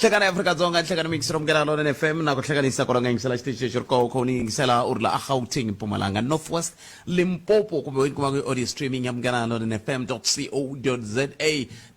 hlekana Afrika Dzonga hlekana mix rom gela lona FM na ku hlekanisa ko nga ngisela station xirko ko ni ngisela urla a Gauteng Mpumalanga Northwest Limpopo kumbe kuma ku audio streaming ya mgana lona fm.co.za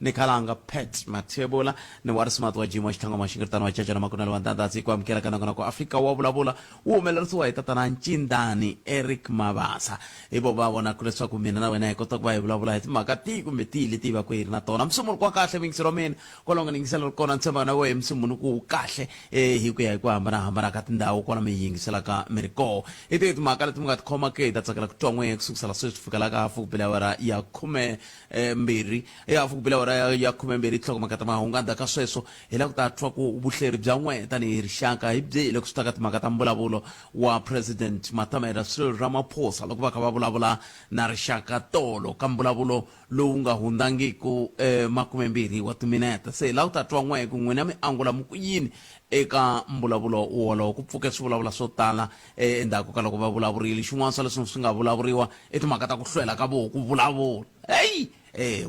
ne kalanga pet Mathebola ne war smart wa jimo xithanga mashingirtana wa chacha na makuna lwandanda tsi kwa mkela kana ko Afrika wa bulabula u melerisiwa itatana Ncindani Eric Mabasa ibo ba bona ku leswaku mina na wena ikota ku ba bulabula hi maka ti kumbe ti leti ba ku irina tona msumul kwa kahle mix romen ko longa ngisela kona ntsema na we msumunu ku kahle hi ku ya ku hambana ka tindhawu kona mi yingisela ka miriko iti timhaka leti mi nga tikhoma ke ta tsakela ku twa n'we kusukusela sweswi fikela ka fukupela wara ya 12 ya fukupela wara ya 12 tlhokomaka ta mahungu andza ka sweswo hi la ku ta twa ku vuhleri bya n'we tanihi rixaka hi byi le ku swi ta ka timhaka ta mbulavulo wa president Matamela Cyril Ramaphosa loko va kha va vulavula na rixaka tolo ka mbulavulo lowu nga hundangiki 20 wa timinete se la ku ta twa n'we ku n'wina mi angula mukuyini eka mbulavulo wolowo ku pfuke swivulavula swo tala endzhaku ka loko va vulavurile xin'wana swa leswi swi nga vulavuriwa i timhaka ta ku hlwela ka vo ku vulavula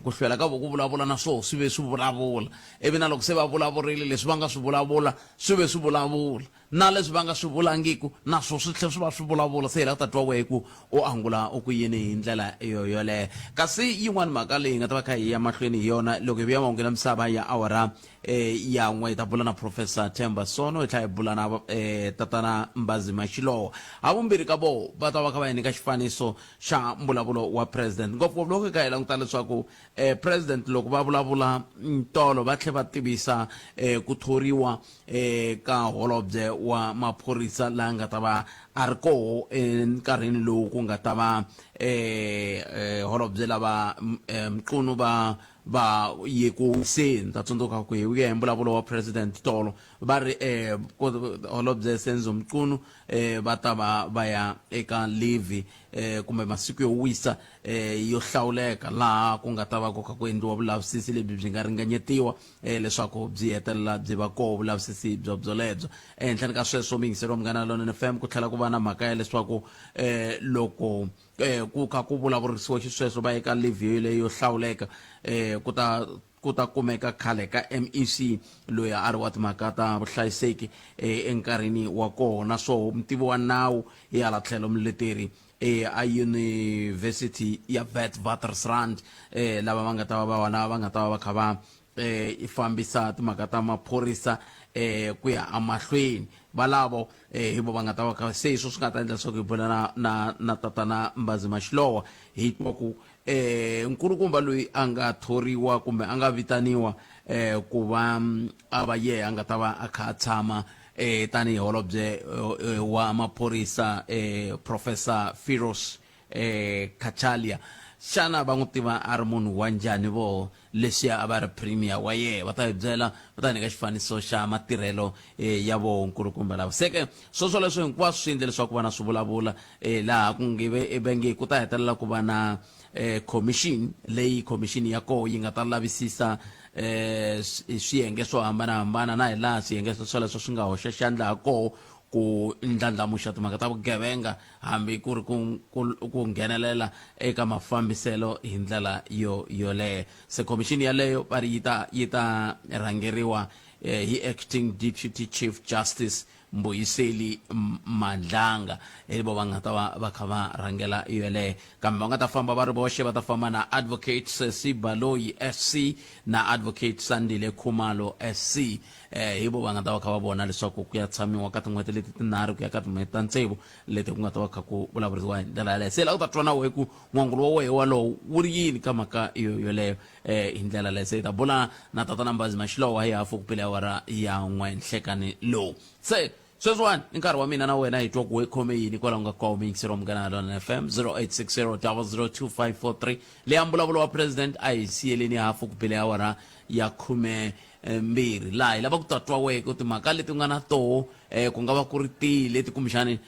ku hlwela ka vo ku vulavula na swo swi ve swi vulavula ivi na loko se va vulavurile leswi va nga swi vulavula swi ve swi vulavula na leswi va nga swi vulangiku na swo swi tlhela swi va swi vulavula se hi la ku ta twa wehe ku u angula u ku yini hi ndlela yoyoleyo kasi yin'wana mhaka leyi nga ta va kha hi ya mahlweni hi yona loko hi vuya mahungela misava ya awara ya n'we hi ta bula na Professor Themba Sono hi tlhela hi bula na tatana Mbazima Xilowa havumbirhi ka vo va ta va kha va hi nyika xifaniso xa mbulavulo wa president ngopfungopfu loko hi kha hi languta leswaku president loko va vulavula tolo va tlhela va tivisa ku thoriwa ka holobye wa maphorisa laha nga ta va a ri koho enkarhini lowu ku nga ta va holobye lava mqunu va ye ku se ta tsundzuka ku hi vuya hi mbulavulo wa president tolo va ri holobye Senzo Mqunu va ta va ya eka leave kumbe masiku yo wisa yo hlawuleka laha ku nga ta va koka ku endliwa vulavisisi lebyi byi nga ringanyetiwa leswaku byi hetelela byi va koho vulavisisi byolebyo ehenhleni ka sweswo mingiselo mungana lona FM ku tlhela ku va na mhaka ya leswaku loko ku kha ku vulavurisiwa xisweswo va eka leave leyo hlawuleka ku ta kumeka khale ka MEC loyi a ri wa timhaka ta vuhlayiseki enkarhini wa kona so mutivi wa nawu hi hala tlhelo muleteri a University ya Witwatersrand lava va nga ta va kha va fambisa timhaka ta maphorisa ku ya amahlweni valavo hi vo va nga ta va kha se swi nga ta endla leswaku hi bula na tatana Mbazima Xilowa hi twa ku nkulukumba loyi a nga thoriwa kumbe a nga vitaniwa ku va a va a nga ta va a kha a tshama tanihi holobye wa maphorisa Professor Firoz Kachalia xana va n'wi tiva a ri munhu wa njhani vo leswiya a va ri premier wa yehe va ta hi byela va ta nyika xifaniso xa matirhelo ya vo nkulukumba lava seke swoswo leswo hinkwaswo swi endle leswaku va na swi vulavula laha ku nge vengi ku ta hetelela ku va na commission leyi commission ya koho yi nga ta lavisisa swiyenge swo hambanahambana na hi laha swiyenge swoleswo swi nga hoxa xandla ha koho ku ndlandlamuxa timhaka ta vugevenga hambi ku ri ku nghenelela eka mafambiselo hi ndlela yoleyo se commission yaleyo va ri yi ta rhangeriwa hi acting deputy chief justice Mbuyiseli Mandlanga vo va nga ta va kha va rhangela yoleyo kambe va nga ta famba va ri voxe va ta famba na advocate Sesi Baloyi SC na advocate Sandile Khumalo SC hi vo va nga ta va kha va vona leswaku ku ya tshamiwa ka tin'hweti leti tinharhu ku ya ka tin'hweti ta tsevu leti ku nga ta va kha ku vulavurisiwa hi ndlela yaleyo se la u ta twa na wehe ku n'wangulo wa wehe walowo wu ri yini ka mhaka yoleyo hi ndlela leyo se hi ta bula na tatana Mbazima Xilowa hi hafu ku pela awara ya n'we nhlekani lowu se sweswiwani i nkarhi wa mina na wena hi twa ku hi khome yini kwalaho nga kwawo mingisero mugana lona FM 0860 002 leya mbulavulo wa president a hi siyeleni hafu ku pela awara ya 12 laha hi lava ku ta twa wehe ku timhaka leti u nga na toho ku nga va ku ri tihi leti kumbexani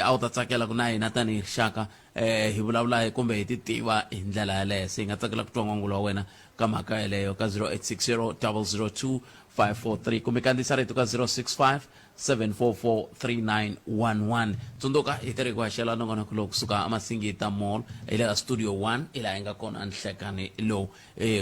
a wu ta tsakela ku na hina tanihi rixaka hi vulavula kumbe hi ti tiva hi ndlela yaleyo se hi nga tsakela ku twa n'wangulo wa wena ka mhaka yaleyo ka 0860 002 543 kumbe kandziyisa rito ka 065 7443911 tsundzuka hi tirhi ku haxela nongonoko lowu kusuka emasingita mall hi le ka studio 1 hi laha hi nga kona nhlekani lowu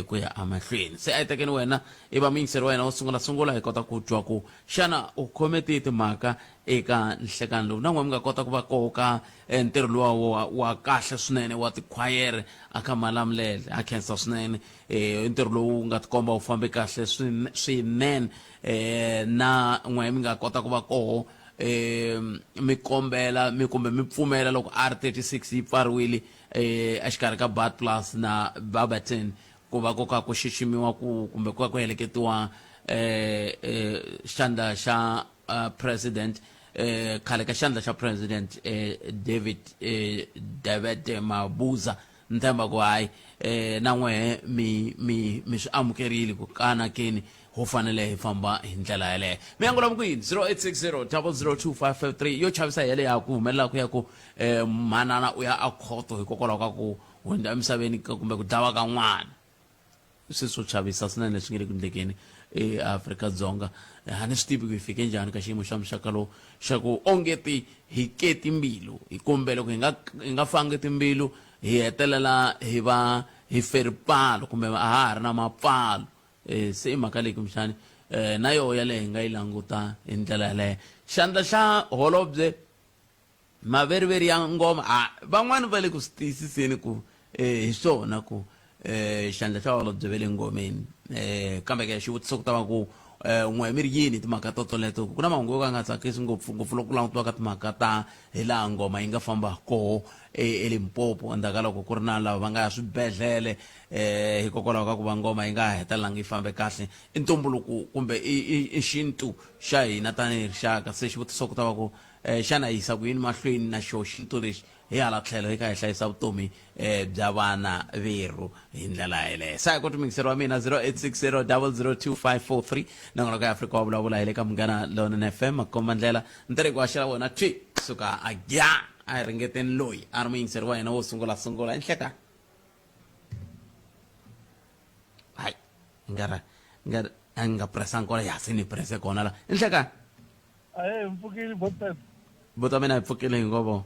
ku ya amahlweni se a hi tekeni wena i va mingiseri wa yena wo sungula hi kota ku twa ku xana u khome timhaka eka nhlekani lowu na n'we mi nga kota ku va koka ntirho luwa wa kahle swinene wa tikhwayere a kha Malamulele a khensa swinene ntirho lowu nga tikomba wu fambe kahle swinene na n'we mi nga kota ku va koho mi kombela kumbe mi pfumela loko R36 yi pfariwile exikarhi ka Bad Plus na Barberton ku va koka ku xiximiwa kumbe ku va ku heleketiwa xandla xa president khale ka xandla xa president David Mabuza ni tshemba ku hayi na n'wehe mi swi amukerile ku kana keni ho fanele hi famba hi ndlela yaleyo mi yangula ku yini 0860 002553 yo chavisa yale ya ku humelela ku ya ku manana u ya a khoto hikokwalaho ka ku hundza emisaveni kumbe ku dlawa ka n'wana swi swo chavisa swinene leswi nge le ku ndlekeni eAfrika-Dzonga a ni swi tivi ku hi fike njhani ka xiyimo xa muxaka lowu xa ku ongeti hi ke timbilu hi kumbe loko hi nga fangi timbilu hi hetelela hi va hi feripalo kumbe a ha ri na mapfalo se i mhaka leyi kumbexani na yoho yaleyo hi nga yi languta hi ndlela yaleyo xandla xa holobye maveriveri ya ngoma van'wani va le ku swi tiyisiseni ku hi swona ku xandla xa holobye ve le ngomeni kambe ke xivutiso ku ta va ku n'we mi ri yini timhaka toleto ku na mahungu yo ka nga tsakisi ngopfungopfu loko ku langutiwa ka timhaka ta hi laha ngoma yi nga famba koho eLimpopo endzhaku ka loko ku ri na lava va nga ya swibedhlele hikokwalaho ka ku va ngoma yi nga hetelelanga yi fambe kahle i ntumbuluko kumbe i xintu xa hina tanihi rixaka se xivutiso ku ta va ku xana hi yisa ku yini mahlweni na xo xintu lexi hi hala tlhelo hi kha hi hlayisa vutomi bya vana veru hi ndlela yeleyo sa hi ku timingiseri wa mina 0860 002543 nangona ka Afrika wa vulavula hi le ka Munghana Lonene FM makomba ndlela ntireko wa xela vona twi suka agya a hi ringeteni loyi a ri muyingiseri wa hina wo sungula enhleka hayi nga presa ancora ya se ni prese kona la enhleka Mfukile botete. bota mina hi pfukile hi ngovo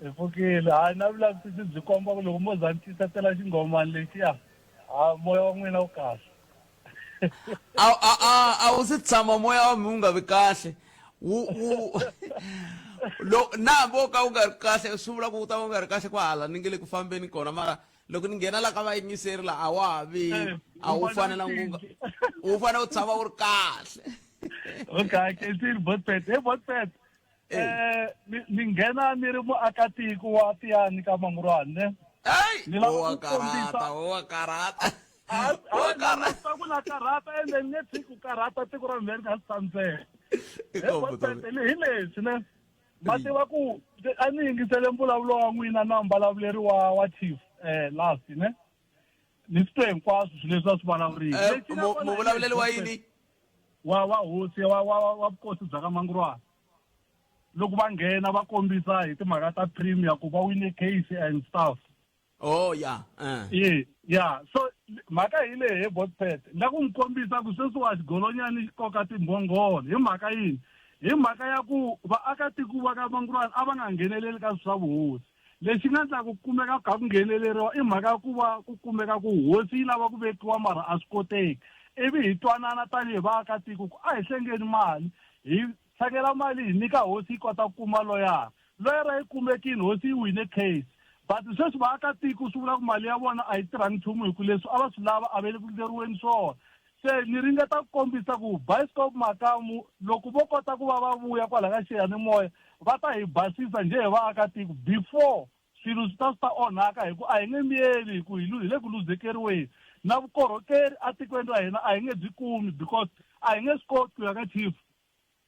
Mfukile hayi na vulavisisi byi komba ku loko mo zantisa tela xingomani lexiya moya wa n'wina wu kahle. a wu se tshama moya wa mi wu nga vi kahle na vo ka wu nga ri kahle swi vula ku wu ta wu nga ri kahle kwahala ni nge le ku fambeni kona mara loko ni nghena la ka vayingiseri la a wa ha vi a wu fanelanga wu fanele wu tshama wu ri kahle. Okay, kensini botete botete ni nghena ni ri muakatiko wa Tiyani ka Mangurwane. Wa karata ku na karata ende ni tiko karata tiko ra mbeni ka Stanze. Botete hi leswi ne mativa ku a ni yingisele mbulavulo wa n'wina na mbulavuleri wa chief last ne ni swi hinkwaswo swilo leswi a swi vulavurile muvulavuleli wa yini wa hosi wa vukosi bya ka Mangurwane loko va nghena va kombisa hi timhaka ta premier ku va wine case and stuff. Oh yeah yeah so mhaka hi leyi he botpet na ku n'wi kombisa ku sweswiwa xigolonyani xi koka timbhongolo hi mhaka yini hi mhaka ya ku vaakatiko va ka Mangurwane a va nga ngheneleli ka swa vuhosi lexi nga endla ku kumeka ka ku ngheneleriwa i mhaka ku va ku kumeka ku hosi yi lava ku vekiwa mara a swi koteki ivi hi twanana tanihi vaakatiko ku a hi hlengeni mali hi tlhakela mali hi nyika hosi yi kota ku kuma loyara yi kumekini hosi yi wine case but sweswi vaakatiko swi vula ku mali ya vona a yi tirhangi nchumu hi ku leswi a va swi lava a va le ku endleriweni swona se ni ringeta ku kombisa ku Bioscope Makamu loko vo kota ku va vuya kwala ka xiyanimoya va ta hi basisa njhe hi vaakatiko before swilo swi ta onhaka hi ku a hi nge miyeli hi ku hi le ku luzekeriweni na vukorhokeri a tikweni ra hina a hi nge byi kumi because a hi nge swi koti ku ya ka chief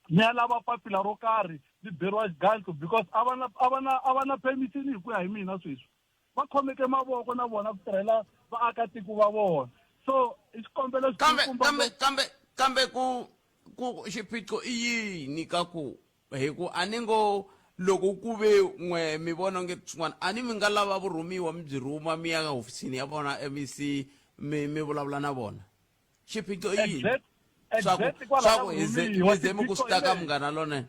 ni ya lava papila ro karhi ni beriwa xigancu because a va na permission hi ku ya hi mina sweswi va khomeke mavoko na vona ku tirhela vaakatiko va vona so i xikombelo kambe ku xiphiqo i yini ka ku hi ku a ni ngo loko ku ve n'we mi vona nge swin'wana a ni mi nga lava vurhumiwa mi byi rhuma mi ya hofisini ya vona MEC mi vulavula na vona xiphiqo i yini swa ku hi ze mi ku swi taka Munghana Lonene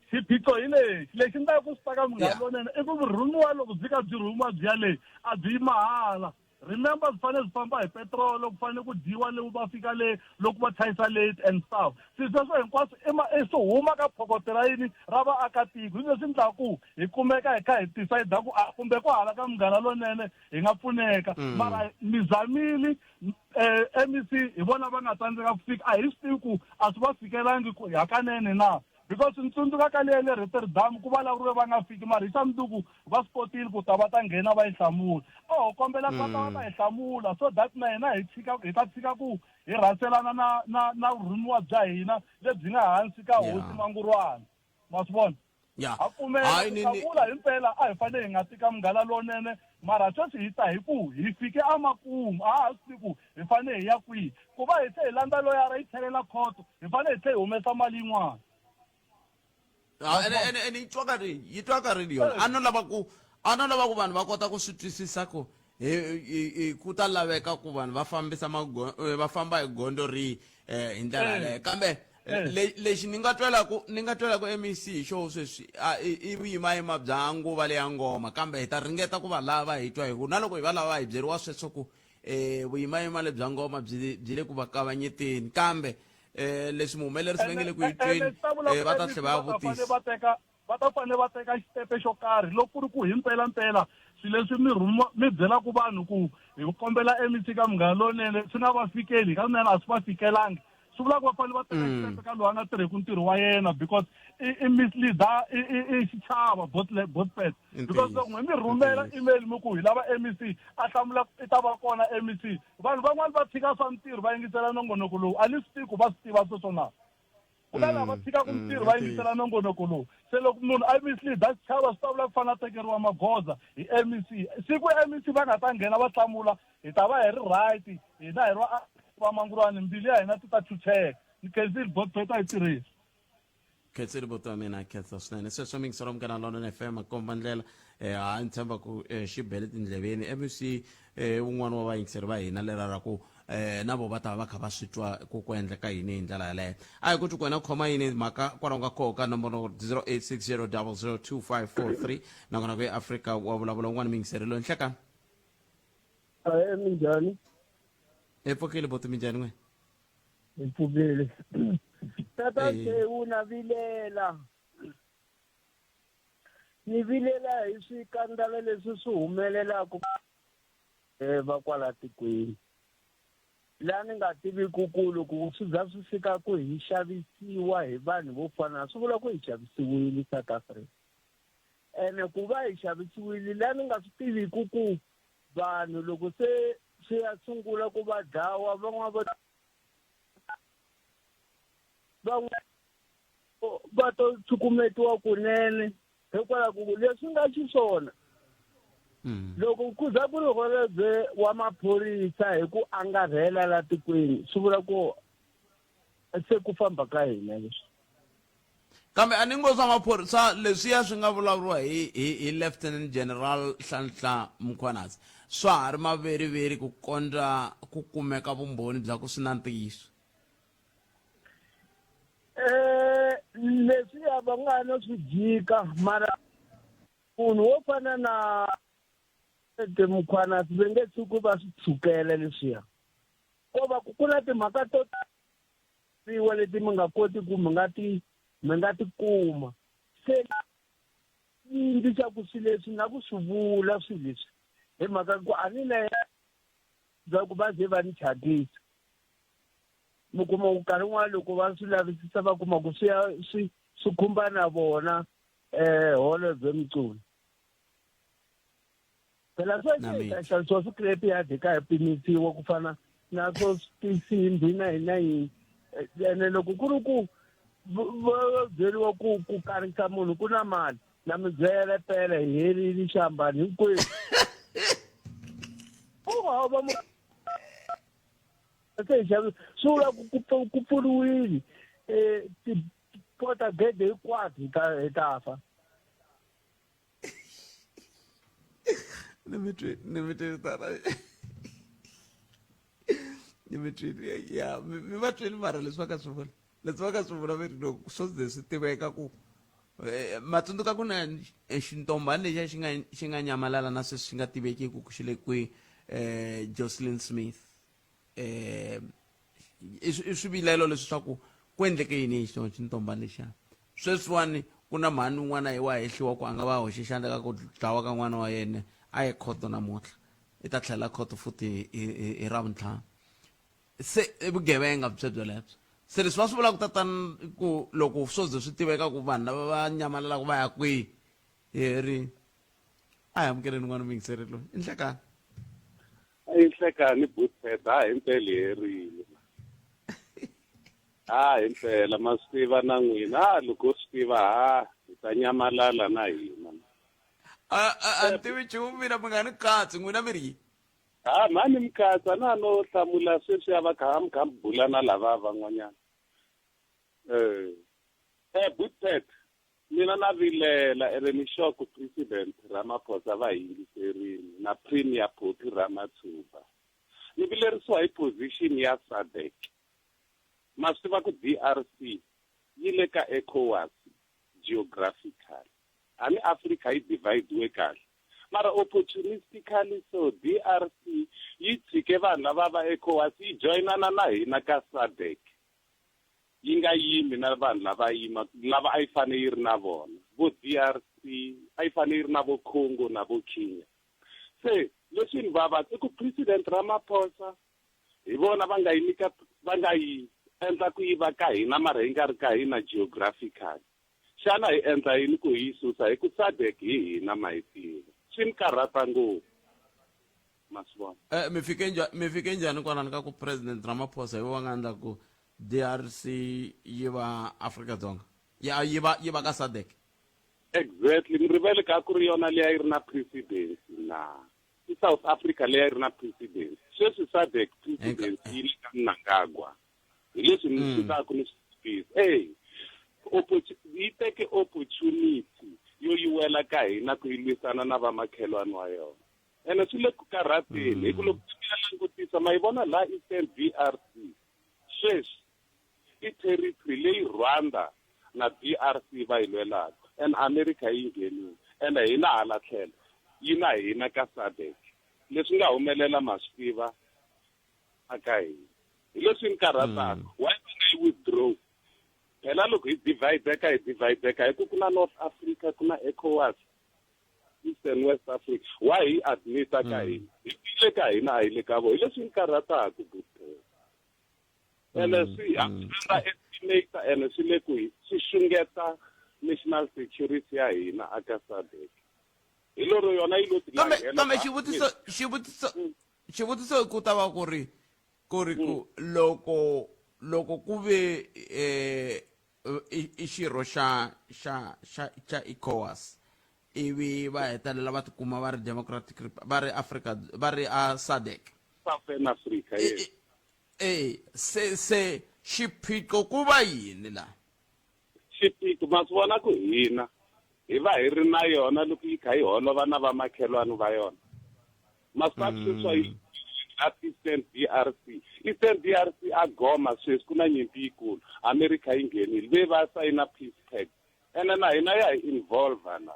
xiphiqo hi lexi ni ta ku swi taka Munghana Lonene i ku vurhumiwa loko byi ka byi rhuma byi ya leyi a byi yi mahala remember zifanele zifamba hi petrol kufanele ku dyiwa leyi va fika le loko va thayisa late and stuff sweswo hinkwaswo swi huma ka phokotela yini ra vaakatiko hi leswi endlaka ku hi kumeka hi kha hi decide ku kumbe ku hala ka Munghana Lonene hi nga pfuneka mara mizamili MEC hi vona va nga tsandzeka ku fika a hi swi tivi ku a swi va fikelangi hakanene na because ntsundzuka ka leyi le Rotterdam ku vulavuriwe va nga fiki mara hi xa mundzuku va spotile ku ta va ta nghena va yi hlamula kombela va ta hi hlamula so that na hina hi ta tshika ku hi rhaselana na vurhumiwa bya hina lebyi nga hansi ka hosi Mangurwana ma swi vona a pfumela hlamula himpela a hi fanele hi nga tika Munghana Lonene mara sweswi hi ta hi ku hi fike emakumu a ha swi ku hi fanele hi ya kwihi ku va hi tlhe hi landza loyara yi tlhelela khoto hi fanele hi tlhe hi humesa mali yin'wana ene yi twa ka ri yona a no lava ku vanhu va kota ku swi twisisa ku ku ta laveka ku vanhu va famba hi gondo ri hi ndlela leyo kambe lexi ni nga twela ku MEC xo sweswi i vuyimayima bya nguva leya ngoma kambe hi ta ringeta ku va lava hi twa hi ku na loko hi va lava hi byeriwa sweswo ku vuyimayima lebya ngoma byi le ku va kavanyeteni kambe leswi muhumelerisi va nge le ku yi tweni va ta tlhe va ya vutisa va ta fanele va teka xitepe xo karhi loko ku ri ku hi mpela swilo leswi mi byelaka vanhu ku hi kombela MEC ka Munghana Lonene swi nga va fikeli kanene a swi va fikelangi swi vula ku va fanele va teka xitepe ka loyi a nga tirheku ntirho wa yena because i misleader i xichava both sides because loko mi rhumela email mi ku hi lava MEC a hlamula i ta va kona MEC vanhu van'wani va tshika swa ntirho va yingisela nongonoko lowu a ni swi tivi ku va swi tiva sweswo na ku na lava tshikaka ntirho va yingisela nongonoko lowu se loko munhu a misleader xichava swi ta vula ku fanele a tekeriwa magoza hi MEC siku MEC va nga ta nghena va hlamula hi ta va hi ri right hina hi va Mangurwana mbilu ya hina ti ta chucheka ni khensile botpeta hi tirhisa khensile boto wa mina khensa swinene sweswo mi ngisoro Munghana Lonene FM komba ndlela a ni tshemba ku xi bele tindleveni MEC un'wana wa vayingiseri va hina lera ra ku na vo va ta va kha va swi twa ku endleka yini hi ndlela yaleyo a hi ku ku wena khoma yini mhaka kwalaho nga koho ka nomboro 0860002543 nakona ku eAfrika wa vulavula un'wana miyingiseri loyi nhlekani minjhani pfukile boto minjhani n'we hi pfukile tata Tewu na vilela ni vilela hi swikandala leswi swi humelelaka va kwala tikweni laha ni nga tivi kukulu ku swi za swi fika ku hi xavisiwa hi vanhu vo fana swi vula ku hi xavisiwile South Africa ene ku va hi xavisiwile laha ni nga swi tivi ku vanhu loko se swi ya sungula ku va dlawa van'wana va to cukumetiwa kunene hikwalaho ku leswi nga xiswona loko ku za ku ri holobye wa maphorisa hi ku angarhela la tikweni swi vula ku se ku famba ka hina leswi kambe a ni ngo swa maphorisa leswiya swi nga vulavuriwa hi Lieutenant General Nhlanhla Mkhwanazi swa ha ri maveriveri ku kondza ku kumeka vumbhoni bya ku swi na ntiyiso leswiya va nga no swi jika mara munhu wo fana na Mkhwanazi va nge tshuki va swi tshukela leswiya ko va ku na timhaka to tiwa leti mi nga koti ku mi nga ti kuma se ndzi xa ku swi leswi na ku swi vula swi leswi hi mhaka ku a ni le bya ku va ze va ni chatisa mi kuma ku nkarhi wun'wana loko va swi lavisisa va kuma ku swi khumba na vona holobye Mculu phela xavisiwa swikirepi yadi ka hi pimisiwa ku fana na swo tinsimbi na yini ene loko ku ri ku va byeriwa ku karisa munhu ku na mali na mi byele pele hi herile xambani hinkwenu se xavi swi vula ku pfuriwile tipota gede hinkwato hi ta fa ni mi va twini mara leswi va ka swi vula veri loko swo ze swi tiveka ku matsundzuka ku na xintombani lexiya xi nga nyamalala na sweswi xi nga tivekiki ku xi le kwihi Jocelyn Smith i swivilelo leswi swa ku ku endleke yini hi xona xintombani lexiya sweswiwani ku na mhani un'wana hi wa hehliwa ku a nga va hoxe xandla ka ku dlawa ka n'wana wa yena a ye khoto namuntlha i ta tlhela khoto futi hi ravuntlhanu se i vugevenga byebyo lebyo se leswi va swi vulaka tatani ku loko swo ze swi tiveka ku vanhu lava va nyamalalaku va ya kwihi heri a hi amukeleni n'wana mingiseri loyi i nhlekani i nhlekani Bootpet hi mpela herile hi mpela ma swi tiva na n'wina loko swi tiva hi ta nyamalala na hina a ni tivi nchumu mina mi nga ni katsi n'wina mi ri yi mani mi katsa na no hlamula sweswi ya va kha mi bula na lava van'wanyana Bootpet mina na vilela ere ni sure ku President Ramaphosa va yingiserini na Premier Photi Ramathuba ni vilerisiwa hi position ya SADC ma swi tiva ku DRC yi le ka ECOWAS geographical ani Africa yi divide kahle mara opportunistically so DRC yi tshike vanhu lava va ECOWAS yi joinana na hina ka SADC yi nga yimi na vanhu lava a yi fane yi ri na vona vo DRC a yi fane yi ri na vo Congo na vo Kenya se leswi ni vava i ku President Ramaphosa hi vona va nga yi endla ku yi va ka hina mara yi nga ri ka hina geographical xana hi endla yini ku hi susa hi ku SADC hi hina ma hi tiva swi ni karhata ngopfu ma swi vona mi fike njhani kwalani ka ku President Ramaphosa hi va nga endla ku DRC yi va Afrika-Dzonga yi va ka SADC exactly ni rivele ka ku ri yona leyi ri na presidency na i South Africa leyi ri na presidency sweswi SADC presidency yi le ka Mnangagwa hi leswi ni sitaku ni swivisa yi teke opportunity yo yi wela ka hina ku yi lwisana na vamakhelwani wa yona ene swi le ku karhateni hi ku loko ya langutisa ma yi vona la Eastern DRC sweswi i territory leyi Rwanda na DRC va yi lwelaka and America yi nghenile ende hina hala tlhelo yi na hina ka SADC leswi nga humelela ma swi tiva aka hina hi leswi ni karhataka why don't you withdraw phela loko hi divide hi ku na North Africa ku na ECOWAS East and West Africa why hi admit ka hina hi le ka hina a hi le ka vo hi leswi ni karhataka ene swi estimator ene swi le ku swi xungeta national security ya hina aka SADC hi loro yona yi lo kambe xivutiso ku ta va ku ri ku loko ku ve i xirho xa ECOWAS ivi va hetelela va tikuma va ri Democratic va ri Africa va ri a SADC Southern Africa se xiphiqo ku va yini la xiphiqo ma swi vona ku hina hi va hi ri na yona loko yi kha yi holova na vamakhelwani va yona ma swi swa yi Eastern DRC a goma sweswi ku na nyimpi yikulu America yi nghenile ve va sayina peace pact ene na hina ya hi involve na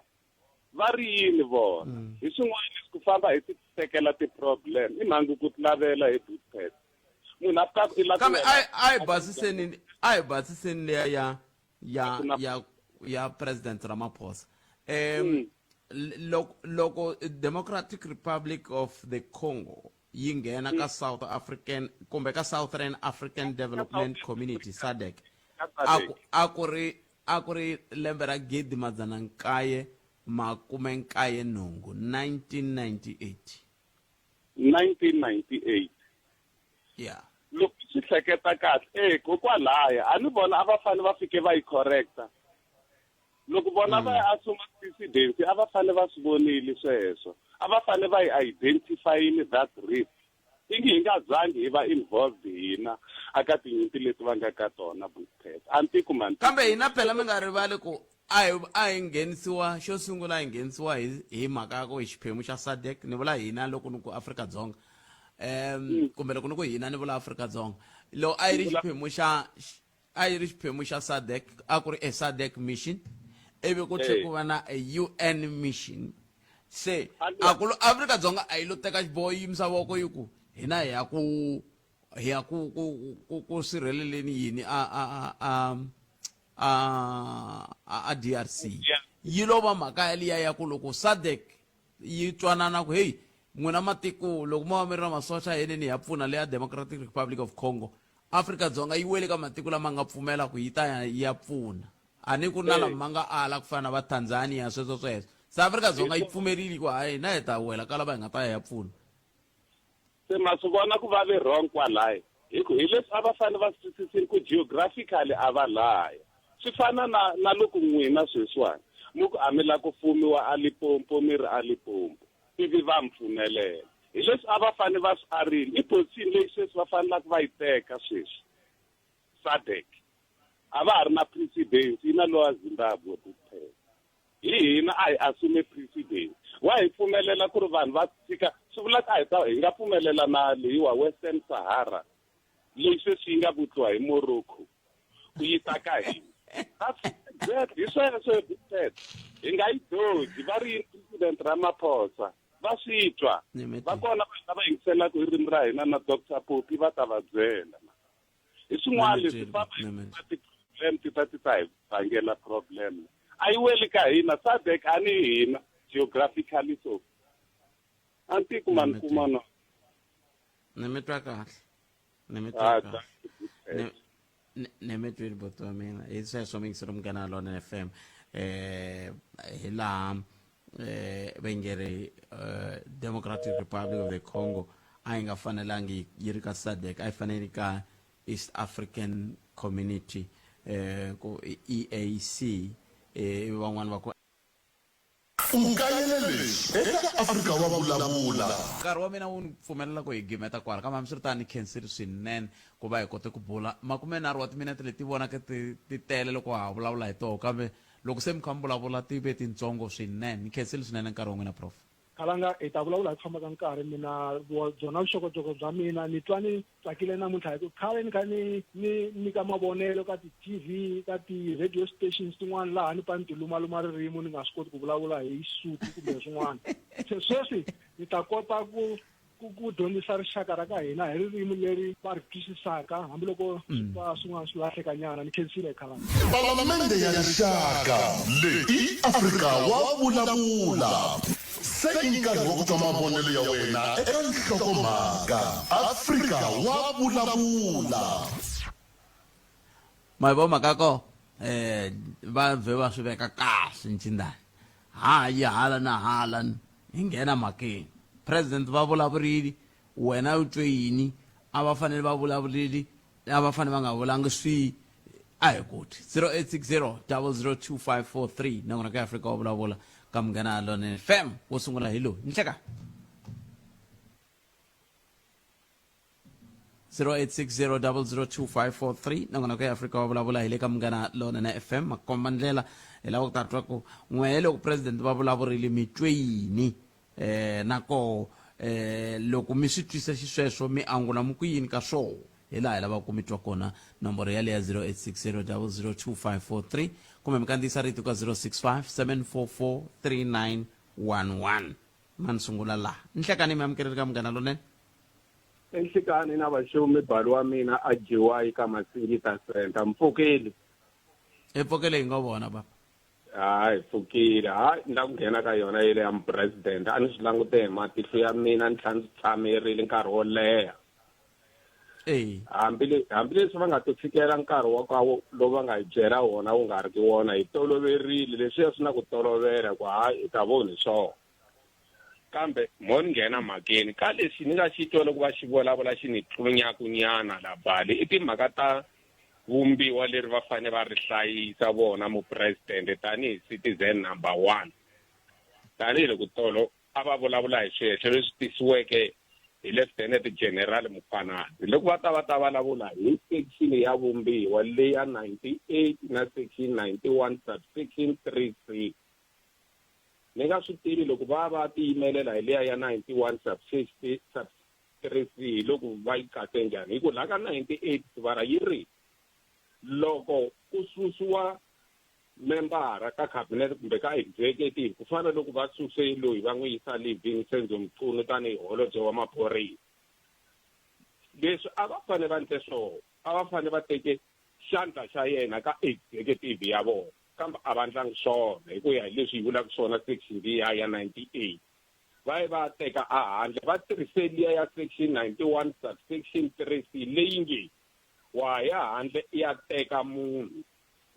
va ri yini vona hi swin'wana leswi ku famba hi ti tekela ti-problem i mhangu ku ti lavela hi Bootpet munhu a fika i kambe a hi basiseni leya ya President Ramaphosa loko Democratic Republic of the Congo yi nghena ka South African kumbe ka Southern African Development Community SADC a ku ri lembe ra 1998 1998 yeah loko swi hleketa kahle kokwalaya a ni vona a va fane va fike va yi correcta loko vona va asuma presidency a va fane va swi vonile sweswo a va fane va yi identifyini that risk hi nga zangi hi va involved hina aka tinyimpi leti va nga ka tona Bootpet kambe hina phela mi nga rivali ku a hi nghenisiwa xo sungula hi nghenisiwa hi mhaka ya ku hi xiphemu xa SADC ni vula hina loko ni ku Afrika-Dzonga kumbe loko ni ku hina ni vula Afrika-Dzonga loko a yi ri xiphemu xa SADC a ku ri SADC mission ivi ku tlhe ku va na a UN mission se akulu Afrika Dzonga a yi lo teka xiboho yi yimisa voko yi ku hina hi ya ku sirheleleni yini a DRC yi lo va mhaka liya ya ku loko SADC yi twanana ku hey n'wina matiko loko mo va mi ri na masocha yeneni ya pfuna leya Democratic Republic of Congo Afrika Dzonga yi wele ka matiko lama nga pfumela ku yi ta ya pfuna a ni ku ri na lama nga ala ku fana va Tanzania sweswo se Afrika Dzonga yi pfumerile ku hayi na hi ta wela ka lava hi nga ta ya pfuna se ma swi vona ku va ve wrong kwalaya hi leswi a va fanele va swi twisisile ku geographically a va laya swi fana na loko n'wina sweswiwani mi ku a mi la ku fumiwa a Limpopo mi ri a Limpopo ivi va mi pfumelela hi leswi a va fanele va swi arile i position leyi sweswi va fanelaka va yi teka sweswi SADC a va ha ri na precedence yi na lowa Zimbabwe kuphela hi hina a hi asume precedence wa hi pfumelela ku ri vanhu va fika swi vula ku hi nga pfumelela na leyiwa Western Sahara leyi sweswi yi nga vutliwa hi Morocco ku yi ta ka hina hi sweswo hi nga yi doji va ri president Ramaphosa va swi twa va kona va va yingiselaka hi ririmi ra hina na Dr. Popi va ta va byela hi swin'wana leswi problem ti ta hi bangela problem a yi weli ka hina SADC a ni hina geographically so anti kuma no ni mi twa kahle ni mi twa kahle ni mi twile boto wa mina hi sweswo mi ngisiro Munghana Lonene FM hi laha va nge ri Democratic Republic of the Congo a yi nga fanelangi yi ri ka SADC a yi fanele ka East African Community ku EAC van'wana va ku eka Afrika wa vulavula nkarhi wa mina wu ni pfumelela ku hi gimeta kwala kambe hambiswiritano ni khensile swinene ku va hi kote ku bula 30 wa timinete leti vonaka ti tele loko ha vulavula hi toho kambe loko se mi kha mi vulavula ti ve tintsongo swinene ni khensile swinene nkarhi wa n'wina prof kalanga hi ta vulavula hi ku famba ka nkarhi mina byona vuxokoxoko bya mina ni twa ni tsakile namuntlha hi ku khale ni kha ni nyika mavonelo ka ti-TV ka ti-radio stations tin'wana laha ni pa ni ti lumaluma ririmi ni nga swi koti ku vulavula hi Xisuthu kumbe swin'wana se sweswi ni ta kota ku dyondzisa rixaka ra ka hina hi ririmi leri va ri twisisaka hambiloko swin'wana swi lahlekanyana ni khensile khalanga Palamende ya rixaka leyi Afrika wa vulavula se nkarhi wa ku twa mavonelo ya wena eka nhlokomhaka Afrika wa vulavula mayivo makako va vhe va swi veka kahle ncindani hayi hala na hala hi nghena makeni president va vulavurile wena u twe yini a va fanele va vulavulile a va fanele va nga vulangi swi a hi kuti 0860 002543 na n'wina ka Afrika wa vulavula ka Munghana Lonene FM wo sungula hi loyi nhleka 0860 002543 na n'wina ka Afrika wa vulavula hi le ka Munghana Lonene FM makomba ndlela hi lava ku ta twa ku n'we loko president va vulavurile mi twe yini nako loko mi swi twisa xisweswo mi angula mu ku yini ka swona hi laha hi lava ku mi twa kona nomboro ya le ya 0860 002543 kumbe mi kandziyisa rito ka 065 744 3911 mani sungula laha nhlekani mi amukeleli ka Munghana Lonene enhlikani na vaxumi balo wa mina a jiwa eka Masingita Center Mfukile epfokele hi nga vona baba hayi Mfukile hayi ni la ku nghena ka yona yile ya president a ni swi langute hi matihlo ya mina ni tlhela ndzi tshamerile nkarhi wo leha hambileswi va nga to fikela nkarhi wa kwawo lowu va nga hi byela wona wu nga ri ki wona hi toloverile leswiya swi na ku tolovela ku hayi hi ta voni swona kambe mo ni nghena makeni ka leswi ni nga xi twa loko va xi vulavula xi ni tlunyakunyana la bali i timhaka ta vumbiwa leri va fanele va ri hlayisa vona mupresidente tanihi citizen number 1 tanihiloko tolo a va vulavula hi sweswo leswi tisiweke hi Lieutenant General Mufanazi loko va ta vulavula hi section ya vumbiwa leyi ya 98 na section 91 subsection 3C ni nga swi tivi loko va tiyimelela hi leya ya 91 subsection 3C loko va yi kate njhani hi ku laha ka 98 va ra yi ri loko ku susiwa membara ka cabinet kumbe ka executive ku fana loko va suse loyi va n'wi yisa living Senzo Mchunu tanihi holobye wa maphorisa leswi a va fane va ndle swona a va fane va teke xandla xa yena ka executive ya vona kambe a va ndlangi swona hi ku ya hi leswi hi vulaka swona section liya ya 98 va teka a handle va tirhise liya ya section 91 subsection 3c leyi nge wa ya handle ya teka munhu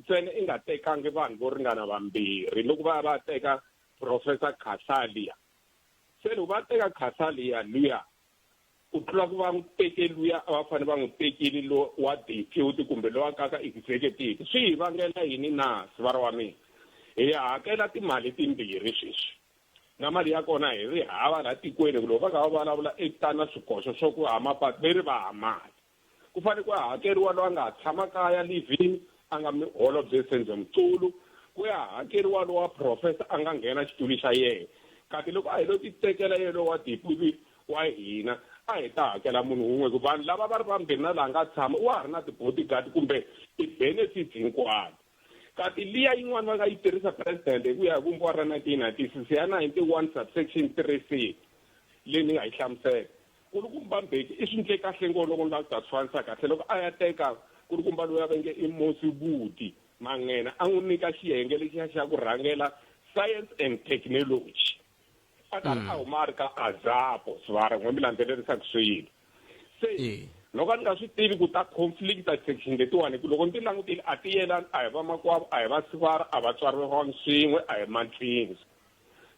ntsena i nga tekangi vanhu vo ringana vambirhi loko va teka Professor Khasalia se loko va teka Khasalia luya ku tlula ku va n'wi teke luya a va fanele va n'wi tekile lo wa deputy kumbe lo wa kaka executive swi hi vangela yini na sivara wa mina hi hakela timali timbirhi sweswi na mali ya kona hi ri hava la tikweni loko va nga vulavula ekutana swikoxo swo ku mapatu veri va mali ku fanele ku hakeriwa lo nga tshama kaya living a nga holobye Senzo Mchunu ku ya hakeriwa lo wa professor a nga nghena xitulu xa yena kati loko a hi lo ti tekela yelo wa deputy wa hina a hi ta hakela munhu un'we ku vanhu lava va ri vambirhi na laha nga tshama wa ha ri na ti-bodyguard kumbe ti-benefits hinkwato kati liya yin'wana va nga yi tirhisa president hi ku ya hi vumbiwa ra 1996 ya 91 subsection 3c leyi ni nga yi hlamusela kulukumba Mbeki i swi ndle kahle ngopfu loko ni lava ku ta swifanisa kahle loko a ya teka kulukumba loyi a va nge i Mosi Buti Mangena a n'wi nyika xiyenge lexiya xa ku rhangela science and technology a karhi a huma a ri ka AZAPO swivara n'we mi landzelerisaka swilo se loko a ni nga swi tivi ku ta conflict a section letiwani ku loko ni ti langutile a ti yelani a hi va makwavo a hi va swivara a vatswari va vanhu swin'we a hi matlinzi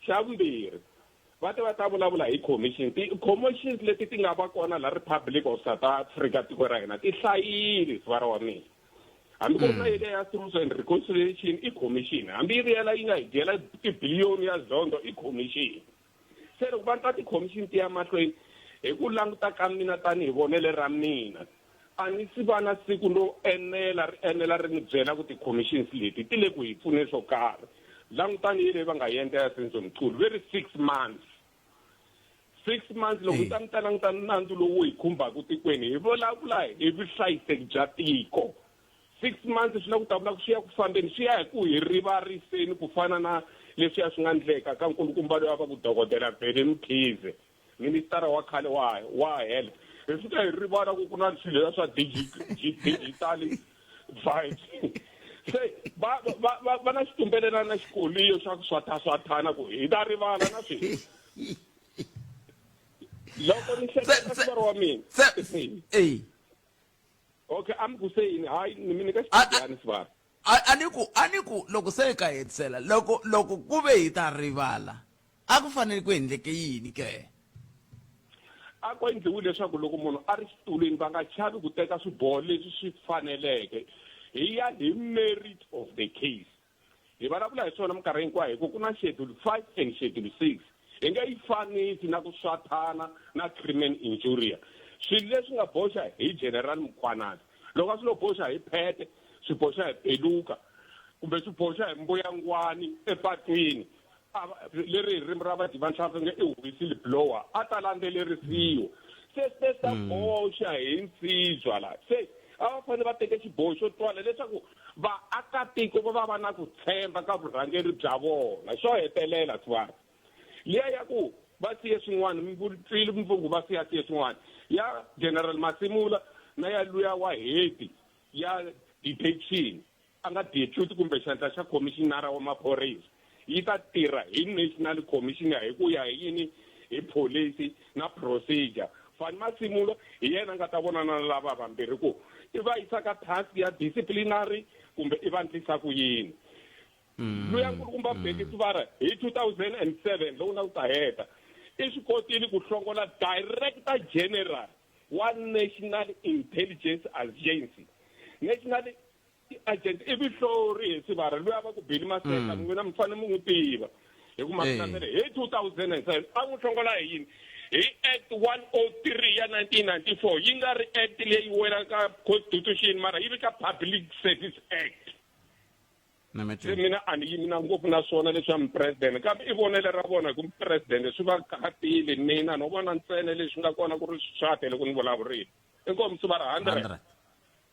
xa vumbirhi va ta vulavula hi commission ti-commissions leti ti nga va kona la Republic of South Africa tiko ra hina ti hlayile swivara wa mina hambi ku ri na ile ya truth and reconciliation i commission hambi yi riyela yi nga hi dyela tibiliyoni ya zondo i commission se loko va ta ti-commission ti ya mahlweni hi ku languta ka mina tanihi vonele ra mina a ni si va na siku no enela ri ni byela ku ti-commissions leti ti le ku hi pfune swo karhi langutani hi leyi va nga yendla ya Senzo Mchunu very 6 months 6 months loko hi ta languta nandzu lowu hi khumbaka tikweni hi vulavula hi vuhlayiseki bya tiko 6 months swi la ku ta vula ku swi ya ku fambeni swi ya hi ku hi rivariseni ku fana na leswiya swi nga ndleka ka nkulukumba loyi a va ku dokodela Bheki Mkhize ministara wa khale wa health hi fika hi rivala ku ku na swilo swa digital vibes se va na xitumbelelana na xikoliyo swa ku swathana ku hi ta rivala na swilo loko ni hleketa swivaro wa mina okay I'm ku saying hayi mi nyika xitiyani swivaro ani ku loko se ka hetisela loko ku ve hi ta rivala a ku fanele ku endleke yini ke a ku endliwi leswaku loko munhu a ri xitulweni va nga chavi ku teka swiboho leswi swi faneleke hi ya hi merit of the case hi vulavula hi swona minkarhi hinkwayo hi ku ku na schedule 5 and schedule 6 hi nga yi fanisi na ku swathana na criminal injuria swilo leswi nga boxa hi General Mkhwanati loko a swi lo boxa hi Phete swi boxa hi Peluka kumbe swi boxa hi Mbuyangwani epatwini leri hi ririmi ra vadivantshava nge i whistleblower a ta landzelerisiwa se ta boxa hi Nsizwa la se a va fanele va teke xiboho xo twala leswaku vaakatiko va va na ku tshemba ka vurhangeri bya vona xo hetelela swivara liya ya ku va siye swin'wana mivutile mivungu va siye swin'wana ya General Masimula na ya luya wa Heti ya detection a nga deputy kumbe xandla xa commissioner wa maphorisa yi ta tirha hi national commissioner hi ku ya hi yini hi policy na procedure fani Masimula hi yena nga ta vonana na lava vambirhi ku i va yisa ka task ya disciplinary kumbe i va ndlisa ku yini luya nkulukumba Bheki swivara hi 2007 lowu na ku ta heta i swi kotile ku hlongola Director General wa National Intelligence Agency national agent i vihlori hi swivara luya va ku Billy Maseka n'wina mi fanele mi n'wi tiva hi ku makunasele hi 2007 a n'wi hlongola hi yini hi Act 103 ya 1994 yi nga ri act leyi wela ka constitution mara yi vika Public Service Act se mina a ni yimina ngopfu na swona leswi president kambe i vonele ra vona ku president swi va kahatile mina no vona ntsena leswi nga kona ku ri swixate loko ni vulavurile inkomu swi va ra 100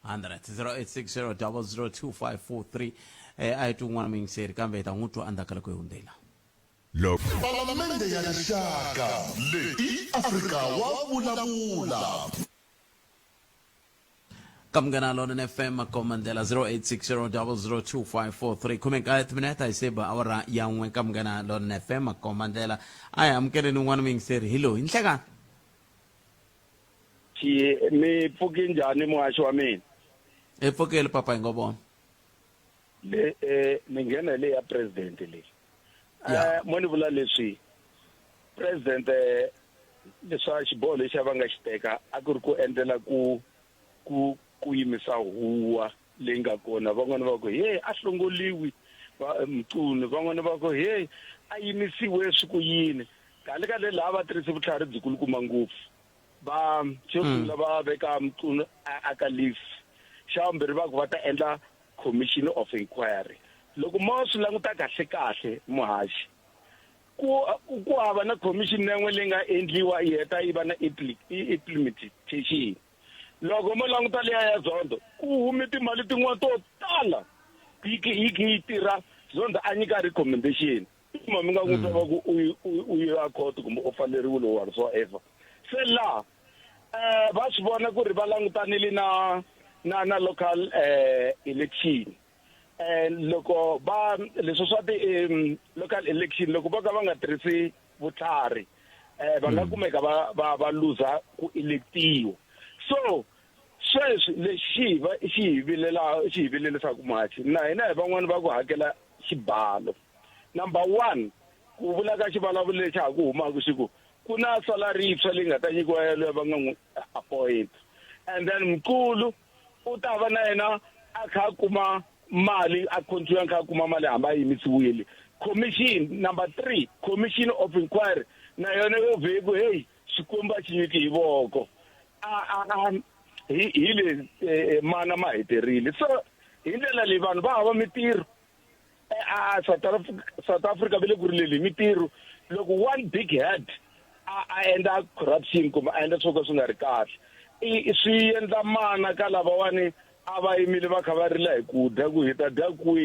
100 0860002543 a hi tun'wana mingiseri kambe hi ta n'wi twa andzhaku ka loko hi hundzela Palamende ya rixaka leyi Afrika wa vulavula. Kamgana London FM komandela 0860002543 kumeka timineta iseba awara ya n'we kamgana London FM komandela aya amkeleni n'wana mingiseri hello inhlekani mi pfuke njhani muhaxi wa mina epfokele papa ngobona ni nghena le ya president leyi mo ni vula leswi president leswa xiboho lexi va nga xi teka a ku ri ku endlela ku yimisa huwa leyi nga kona van'wana va ku he a hlongoliwi Mchunu van'wana va ku he a yimisiwe swi ku yini kale ka le laha va tirhisi vutlhari byikulukumba ngopfu va xo sungula va veka Mchunu aka leaf xa vumbirhi va ku va ta endla commission of inquiry loko mo swi languta kahle muhaxi ku hava na commission yan'we leyi nga endliwa yi heta yi va na implementation loko mo languta leya ya zondo ku hume timali tin'wana to tala yi tirha zondo a nyika recommendation mi nga n'wi twa ku u ya court kumbe u faleriwile whatsoever se la va swi vona ku ri va langutanile na local election loko va leswo swa ti local election loko va ka va nga tirhisi vutlhari va nga kumeka va luza ku electiwa so sweswi lexi xi hivilelisa ku machi na hina hi van'wana va ku hakela xibalo number 1 ku vula ka xivulavuri lexi ha ku humaka xiku ku na salary yintshwa leyi nga ta nyikiwa yaleyo va nga n'wi appoint and then Mkulu u ta va na yena a kha kuma mali a continue a kha kuma mali hamba yimisiwile commission number 3 commission of inquiry na yona yo veku hey xikomba xi nyiki hi voko hi le mana ma heterile so hi ndlela leyi vanhu va hava mitirho South Africa vele ku ri leli mitirho loko one big head a endla corruption kumbe a endla swo swi nga ri kahle swi endla mana ka lavawani a va yimile va kha va rila hi ku dya ku hita dya ku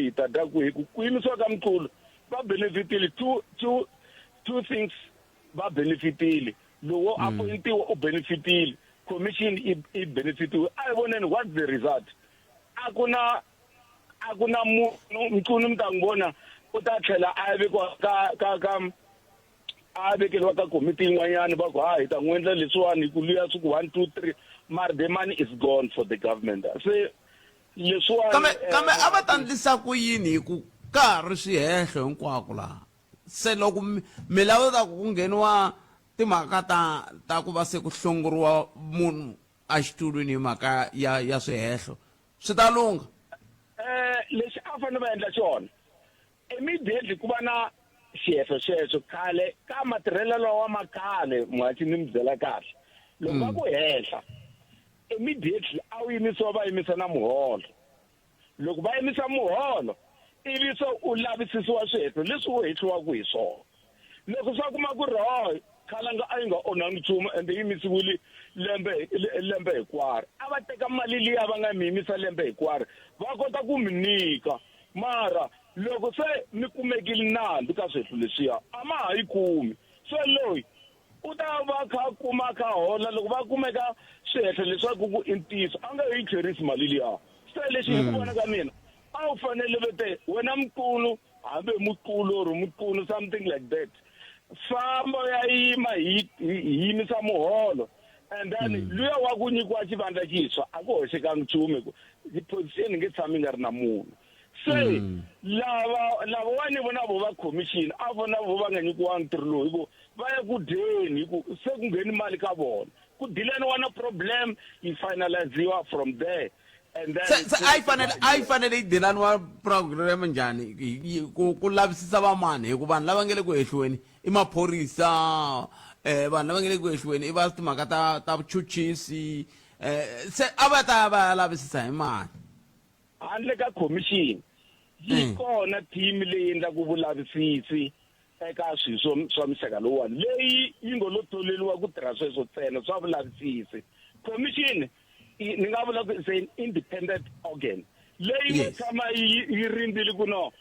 hi ku yimisiwa ka Mkulu va benefitile two things va benefitile lowo appointiwa u benefitile commission i benefitiwe a voneni what's the result a ku na Mkulu mi ta n'wi vona u ta tlhela a vekiwa a vekeriwa ka komiti yin'wanyana va ku hi ta n'wi endla leswiwani hi ku luya swi ku 1 2 3 mara the money is gone for the government se leswiwani kambe a va ta ndlisa ku yini hi ku ka ha ri swihehlo hinkwako laha se loko milawu ta ku ngheniwa timhaka ta ku va se ku hlongoriwa munhu a xitulwini hi mhaka ya swihehlo swi ta lunga lexi a fanele va endla xona immediately ku va na xihehlo xexo khale ka matirhelelo wa makhale mwathi ni mi byela kahle loko va ku hehla immediately a wu yimisiwa va yimisa na muholo loko va yimisa muholo ivi so u lavisisiwa swihehlo leswi u hehliwaku hi swona loko swa kuma ku ri khalanga a yi nga onhangi nchumu ende yimisiwile lembe hinkwaro a va teka mali liya va nga mi yimisa lembe hinkwaro va kota ku mi nyika mara loko se mi kumekile nandzu ka swihehlo leswiya a ma ha yi kumi so loyi u ta va kha kuma kha hola loko va kumeka swihehlo leswaku ku i ntiyiso a nga yi tlherisi mali liya se lexi hi ku vona ka mina a wu fanele vete wena Mkulu hambe Mkulu or Mkulu something like that famba ya yima hi yimisa muholo and then luya wa ku nyikiwa xivandla xintshwa a ku hoxekangi nchumu ku position nge tshami nga ri na munhu se lava wani vona vo va commission a vona vo va nga nyikiwangi ntirho lowu hi ku va ya ku dyeni hi ku se ku ngheni mali ka vona ku dileni wana problem yi finaliziwa from there and then se a yi fanele yi dilaniwa program njhani ku lavisisa va mani hi ku vanhu lava nge le ku hehliweni i maphorisa vanhu lava nge le ku hehliweni i va timhaka ta vuchuchisi se a va ta va lavisisa hi mani handle ka commission yi kona team leyi endlaku vulavisisi eka swilo swa miseka lowani leyi yi ngo lo tholeliwa ku tirha sweswo ntsena swa vulavisisi commission ni nga vula ku say independent organ leyi Yes. tshama yi rindzile ku no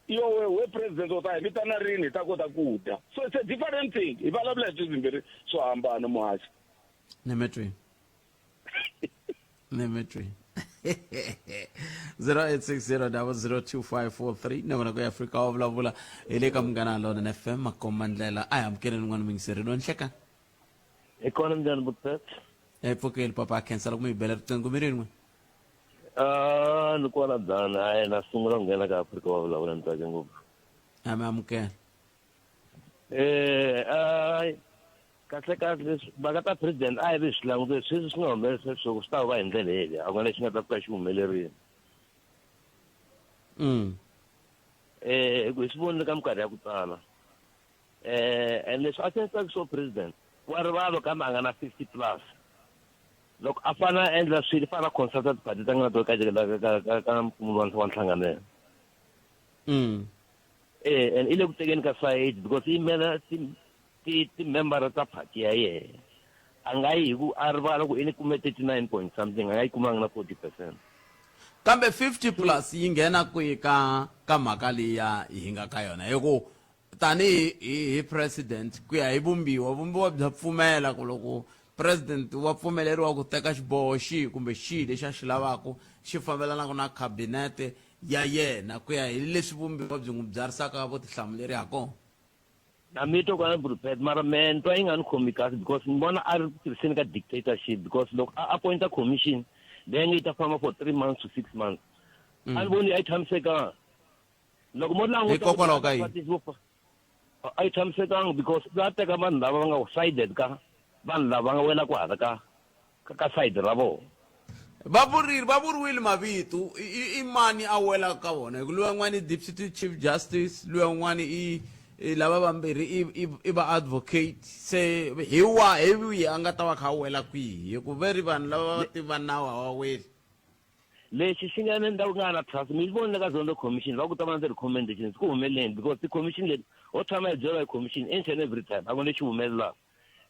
we president o ta hi vitana rini ta kota ku dya so it's a different thing hi vulavula hi swimbirhi swo hambana muhaxi Nemetri. Nemetri. 0860002543 nomero ya Afrika wa vulavula ile ka Munghana Lonene FM makomandlela aya mkeleni n'wana mingiseri lo nhleka ikona njani butset epfukeli papa cancel ku mi bela riqingho mi rin'we ni kona dzana hayi na sungula ku nghena ka Afrika wa vulavula ni tsake ngopfu ami amukela kahle baka ta president a yi vi swi langutile sweswi swi nga humelerisa swi ta va hi ndlela leyi a ku na lexi nga ta pfuka xi humelerile hi swi vonile ka minkarhi ya ku tala and leswi a swi endlaka swo president wa rivala kambe a nga na 50 plus loko a fane a endla swilo i fane a consulta tiparti ta nga na to ka mfumo wa nhlanganelo and i le ku tekeni ka side because i yimela ti-member ta party ya yena a nga yi hi ku a rivala ku i ni kume 39 point something a nga yi kumanga na 40%. kambe 50 plus yi nghena kwihi ka mhaka liya hi nga ka yona hiku tanihi president ku ya hi vumbiwa bya pfumela ku loko president wa pfumeleriwa ku teka xiboho xihi kumbe xihi lexi a xi lavaka xi fambelanaka na kabinete ya yena ku ya hi leswi vumbiwa byi n'wi byarisaka vutihlamuleri ha kona na mi to kana prepared mara man to inga ni khomi kahle because ni vona a ri tirhiseni ka dictatorship because loko a appoint a commission then yi ta famba for 3 months to 6 months a ni voni a yi tshamisekanga loko mo hikokwalaho ka yini a yi tshamisekanga because va teka vanhu lava va nga sided ka vanhu lava nga wela ku hala ka side ra vona va vuriwile mavito i mani a wela ka vona hiku luya n'wani deputy chief justice luya n'wani i lava vambirhi i va advocate se hi wihi a nga ta va kha a wela kwihi hiku veri vanhu lava tiva nawu a wa weli lexi xi nga endla ku nga na trust mi vonile ka zondo commission va ku ta va na ti-recommendations ku humeleni because ti-commission leti o tshama hi byela hi commission each and every time a ku lexi humelelaka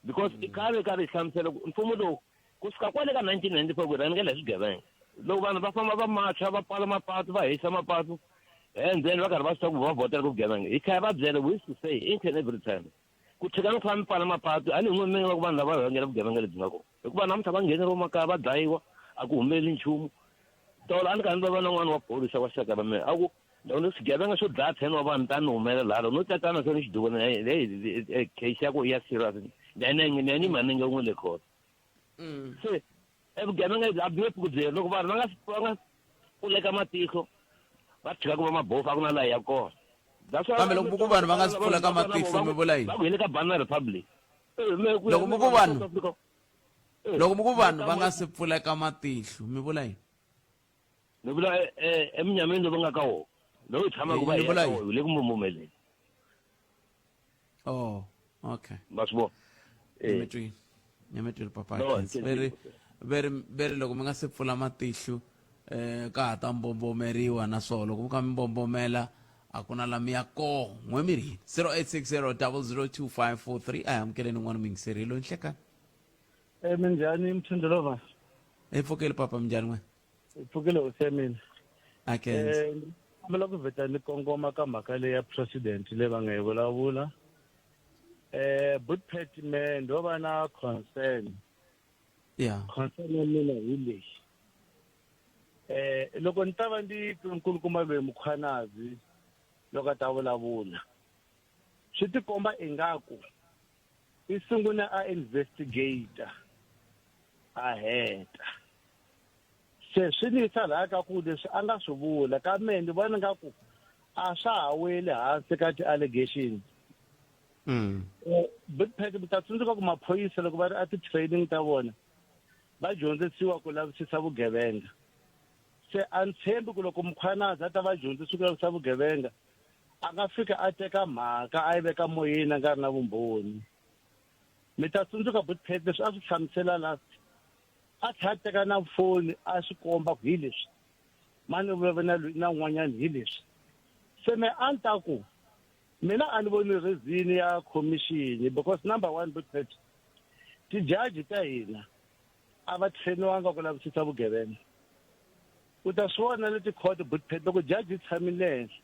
because i khale karhi hi hlamusela ku mfumo lowu kusuka kwale ka 1994 ku rhangela hi swigevenga loko vanhu va famba va macha va pfala mapatu va hisa mapatu and then va karhi va swi tiva ku va vhotela ku vugevenga hi khaya va byela we used to say each and every time ku tshika ni ku famba mi pfala mapatu a ni humi mi nga ku vanhu lava va rhangela vugevenga lebyi nga kona hikuva namuntlha va ngheneriwa makaya va dlayiwa a ku humeleli nchumu tolo a ni karhi ni va na n'wana wa polisa wa xaka ra mina a ku loko swigevenga swo dlaya 10 wa vanhu tani ni humelela hala no tekana swo ni xiduvana case ya ku ya serious ni mani nga n'wi le kona se evugevenga lebyi a biwe ku byela loko vanhu va nga pfuleka matihlo va tshika ku va mabofu a ku na laha ya kona kambe loko ku vanhu va nga si pfuleka matihlo mi vula yini va ku hile ka banana republic loko mu ku vanhu va nga si pfuleka matihlo mi vula yini ni vula eminyameni lowu nga ka wona lowu hi tshamaka va hi le ku mumeleni oh okay ma swi vona Nemetri papa veri loko mi nga si pfula matihlo ka ha ta mbombomeriwa na swona loko mi kha mi mbombomela a ku na la mi ya koho n'we mi rini 0860002543 a hi amukeleni n'wana mingiseri lo nhlekani minjhani mthundelova epfukeli papa minjhani n'we pfukile usemini akenze mi la ku vheta ni kongoma ka mhaka leyi ya president leyi va nga yi vulavula Budpet me ndo va na concern yeah concern ya mina hi lexi loko ni ta va ndi nkulukumba loyi Mukhwanazi loko a ta vulavula swi tikomba ingaku i sungula a investigator a heta se swi ni yisa laha ka ku leswi a nga swi vula ka mehe ni vona ngaku a swa ha weli hansi ka ti-allegations Budpet mi ta tsundzuka ku maphorisa loko va ri a ti-training ta vona va dyondzisiwa ku lavisisa vugevenga se a ni tshembi ku loko Mukhwanazi a ta va dyondzisi ku lavisisa vugevenga a nga fika a teka mhaka a yi veka moyeni a nga ri na vumbhoni mi ta tsundzuka Budpet leswi a swi hlamusela last a tlhela a teka na foni a swi komba ku hi leswi mani vulavula na n'wanyana hi leswi se me a ni ta ku mina a ni voni reason ya commission because number 1 Budpet tijaji ta hina a va trainiwanga ku lavisisa vugevenga u ta swi vona leti court Buttpet loko jaji yi tshamile henhla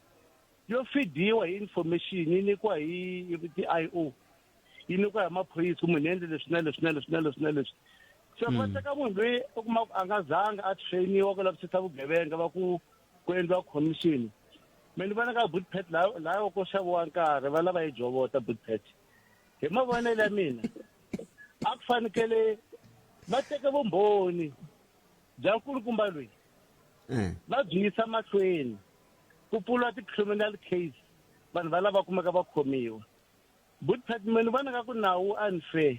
yo fidiwa hi information yi nyikiwa hi ti-IO yi nyikiwa hi maphoyisa ku munhu endle leswi na leswi na leswi na leswi na leswi so va teka munhu loyi u kuma ku a nga zanga a trainiwa ku lavisisa vugevenga va ku endliwa commission me ni vona ka Buttpet laha ku xaviwa nkarhi va lava yi jovota Buttpet hi mavonelo ya mina a ku fanekele va teka vumbhoni bya nkulukumba loyi va byi yisa mahlweni ku pfuriwa ti-criminal case vanhu va lava kumeka va khomiwa Buttpet me ni vona ka ku nawu unfair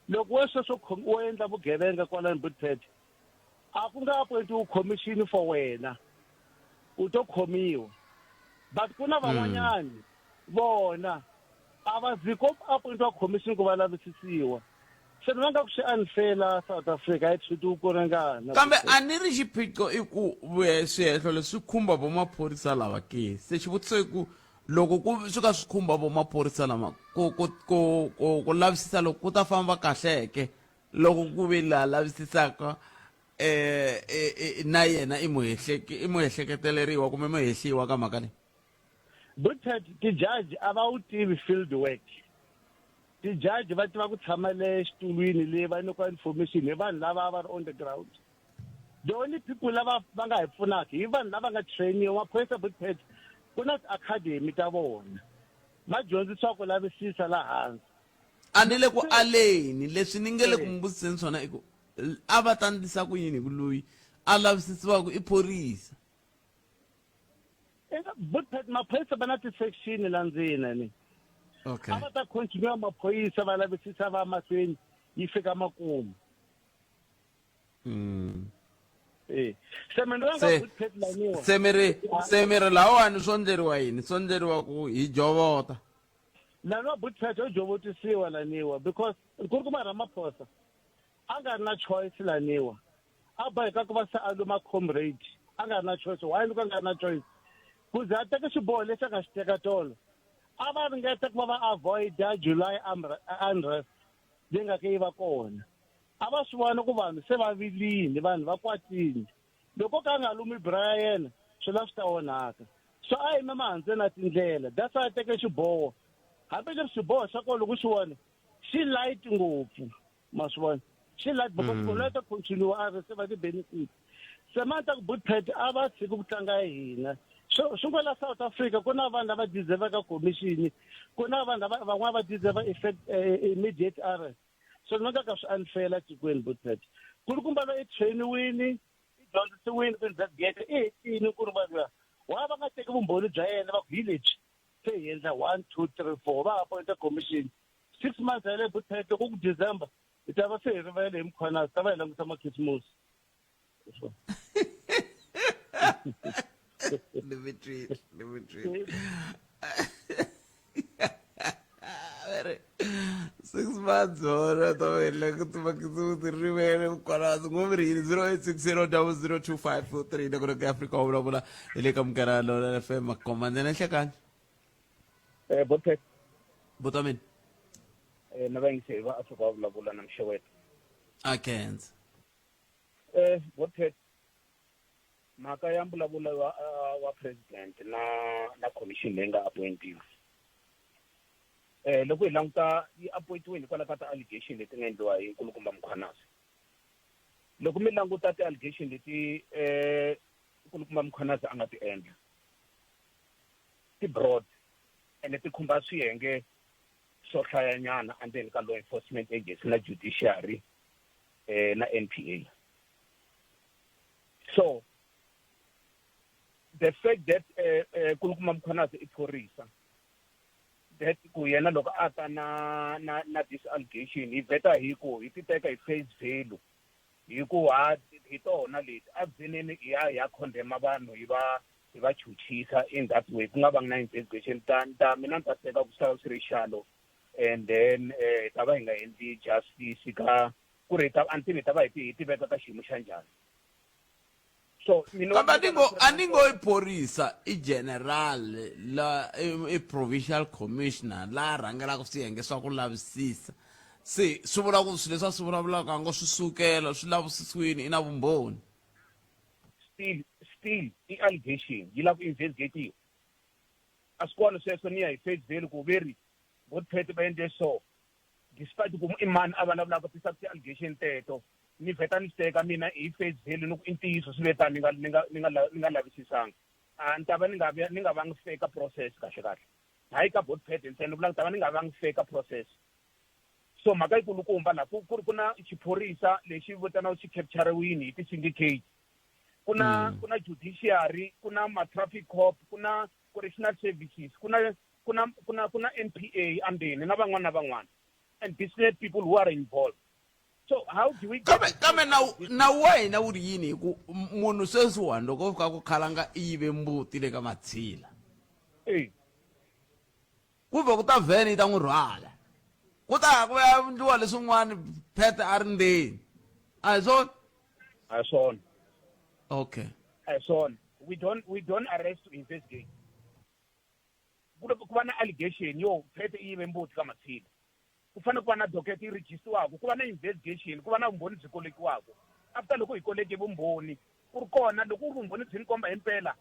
loko we sweswo wo endla vugevenga kwalani Buttpet a ku nga appointiwi commission for wena u to khomiwa but ku na van'wanyani vona a va zi ko appointiwa commission ku va lavisisiwa se ni va nga ku swi unfair la South Africa hi treat-iwi ku ringana kambe a ni ri xiphiqo i ku swihehlo leswi khumba vo maphorisa lava ke se xivutiso i ku loko ku swi ka swi khumba vo maphorisa lama ku lavisisa loko ku ta famba kahleke loko ku ve la lavisisaka na yena i muehleketeleriwa kumbe muhehliwa ka mhaka leyi Buttpet ti-judge a va wu tivi field work ti-judge va tiva ku tshama le xitulwini leyi va nyikiwa information hi vanhu lava va ri on the ground the only people lava va nga hi pfunaka hi vanhu lava nga trainiwa maphorisa Buttpet ku na ti-academy ta vona va dyondzisiwa ku lavisisa laha hansi a ni le ku aleni leswi ni nge le ku mbusiseni swona i ku a va tandlisa ku yini ku loyi a lavisisiwaku i phorisa Buttpet maphorisa va na ti-section la ndzeni ni okay a va ta continue maphorisa va lavisisa va mahlweni yi fika makumu se mina va nga Buttpet laniwa se mi ri lawani swo endleriwa yini swo endleriwa ku hi jovota laniwa Buttpet yo jovotisiwa laniwa because ku ri ku Ramaphosa a nga ri na choice laniwa a boheka ku va se a luma comrade a nga ri na choice why loko a nga ri na choice ku ze a teka xiboho lexi a nga xi teka tolo a va ringeta ku va va avoida July unrest leyi nga ka yi va kona a va swi vona ku vanhu se va vilini vanhu va kwatile loko ka a nga lumi bra ya yena swi la swi ta onhaka so a yime mahandzeni na tindlela that's why a teke xiboho hambileswi xiboho xa kona loko xi vona xi light ngopfu ma swi vona xi light because ku leta continue a receive ti-benefit se manta ku Buttpet a va tshiki ku tlanga hi hina swin'wana South Africa ku na vanhu lava deserve-ka commission ku na vanhu van'wana va deserve effect immediate arrest so ni nga ka swi unfair la tikweni Buttpet kulukumba lo i trainiwini i dyondzisiwini ku investigate i hetini ku ri vanhu wa va nga teki vumbhoni bya yena va ku village se hi endla 1 2 3 4 va appointa commission 6 months ya le Buttpet loko ku December hi ta va se hi rivele hi Mkhwanazi ta va hi languta makhisimusi Let me treat. 6 months ora to ele ku tuma kisu tirivele Mkhwanazi ngomrini 0860002543 na ku ri Africa wa vulavula ile ka Mkaralo na FM makomande na hlekani Buttpet Botamin na va yingise va Africa wa vulavula na mxewet I can't Buttpet mhaka ya mbulavulo wa president na commission leyi nga appointiwa loko hi languta yi appointiwile kwala ka ti-allegation leti nga endliwa hi nkulukumba Mkhwanazi loko mi languta ti-allegation leti nkulukumba Mkhwanazi a nga ti endla ti-broad ene ti khumba swiyenge swo hlayanyana endzeni ka law enforcement agency na judiciary na NPA so the fact that nkulukumba Mkhwanazi i phorisa that ku yena loko a ta na this allegation hi veta hi ku hi ti teka hi face value hi ku hi tona leti a byeneni ya condemn vanhu hi va chuchisa in that way ku nga va na investigation ta mina ni ta teka ku swi ri xalo and then ta va hi nga endli justice ka ku ri until hi ta va hi ti veka ka xiyimo xa njhani so aningo iphorisa i general la i provincial commissioner la rhangelaka swiyenge swa ku lavisisa se swi vula ku swilo leswi swi vulavulaka ngo swi sukela swi lavisisiwini ina vumbhoni still i-allegation yi lava ku investigatiwa a swi kona sweswo ni ya hi face value ku veri votiphethe va endle so despite ku i mani a vulavulaka tisa ti-allegation teto ni vheta ni teka mina hi face value ni ku i ntiyiso swi vetani ni nga lavisisanga ni ta va ni nga vangi fake process kahle hayi ka votiphethe ntsena vula ni ta va ni nga vangi fake process so mhaka yi kulukumba la ku na xiphorisa lexi vitanaku xi captureweni hi ti-syndicate kuna judiciary kuna ma-traffic cop kuna correctional services kuna NPA andeni na van'wana and business people who are involved. So how do we kambe na wena wu ri yini ku munhu sweswiwani loko ka ku khalanga ive mbuti le ka Mathila ku va ku ta vhene ta n'wi rhwala ku ta ku ya ndliwa leswin'wana phete a ri ndzeni a hi swona okay we don't arrest to investigate ku va na allegation yo phete ive mbuti ka Mathila ku fanele ku va na docket yi registriwaka ku va na investigation ku va na vumbhoni byi kolekiwaka after loko hi koleke vumbhoni ku ri kona loko vumbhoni byi ni komba himpela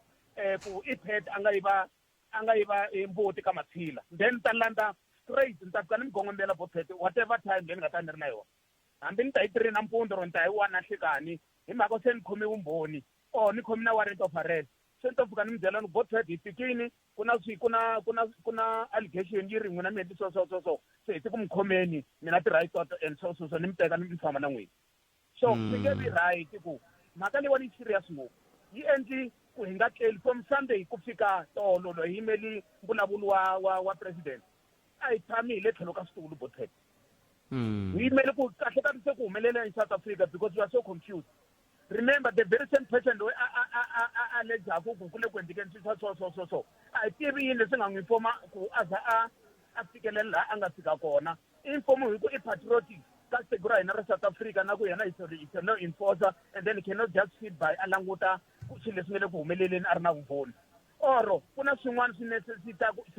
ku i phete a nga yiva mbuti ka Mathila then ta landa straight ni ta fika ni mi gongombela vo phete whatever time leyi ni nga ta ni ri na yona hambi ni ta hi 3 nampundzu ro ni ta hi 1 nhlekani hi mhaka se ni khome vumbhoni ni khome na warrant of arrest se ni ta fika ni mi byela ni vo phete hi fikini kuna allegation yi ri n'wina mi heti so se hi ti ku mi khomeni mina ti-right and so ni mi teka ni mi famba na n'wina so swi nge vi right ku mhaka leyiwani yi serious ngopfu yi endli ku hi nga tleli from Sunday ku fika tolo lo hi yimeli mbulavulo wa president a hi tshami hi le tlhelo ka switulu vo phete hi yimele ku kahle ka se ku humelela in South Africa because we are so confused. Remember the very same person loyi a lejaku ku kule ku endikeni so a hi tivi yini leswi nga n'wi informa ku a za a fikelela laha a nga fika kona informo hi ku i patriotic ka tiko ra hina ra South Africa na ku yena hi no enforcer and then he cannot just sit by a languta swilo leswi nga le ku humeleleni a ri na vumbhoni oro ku na swin'wana swi necessitaku ku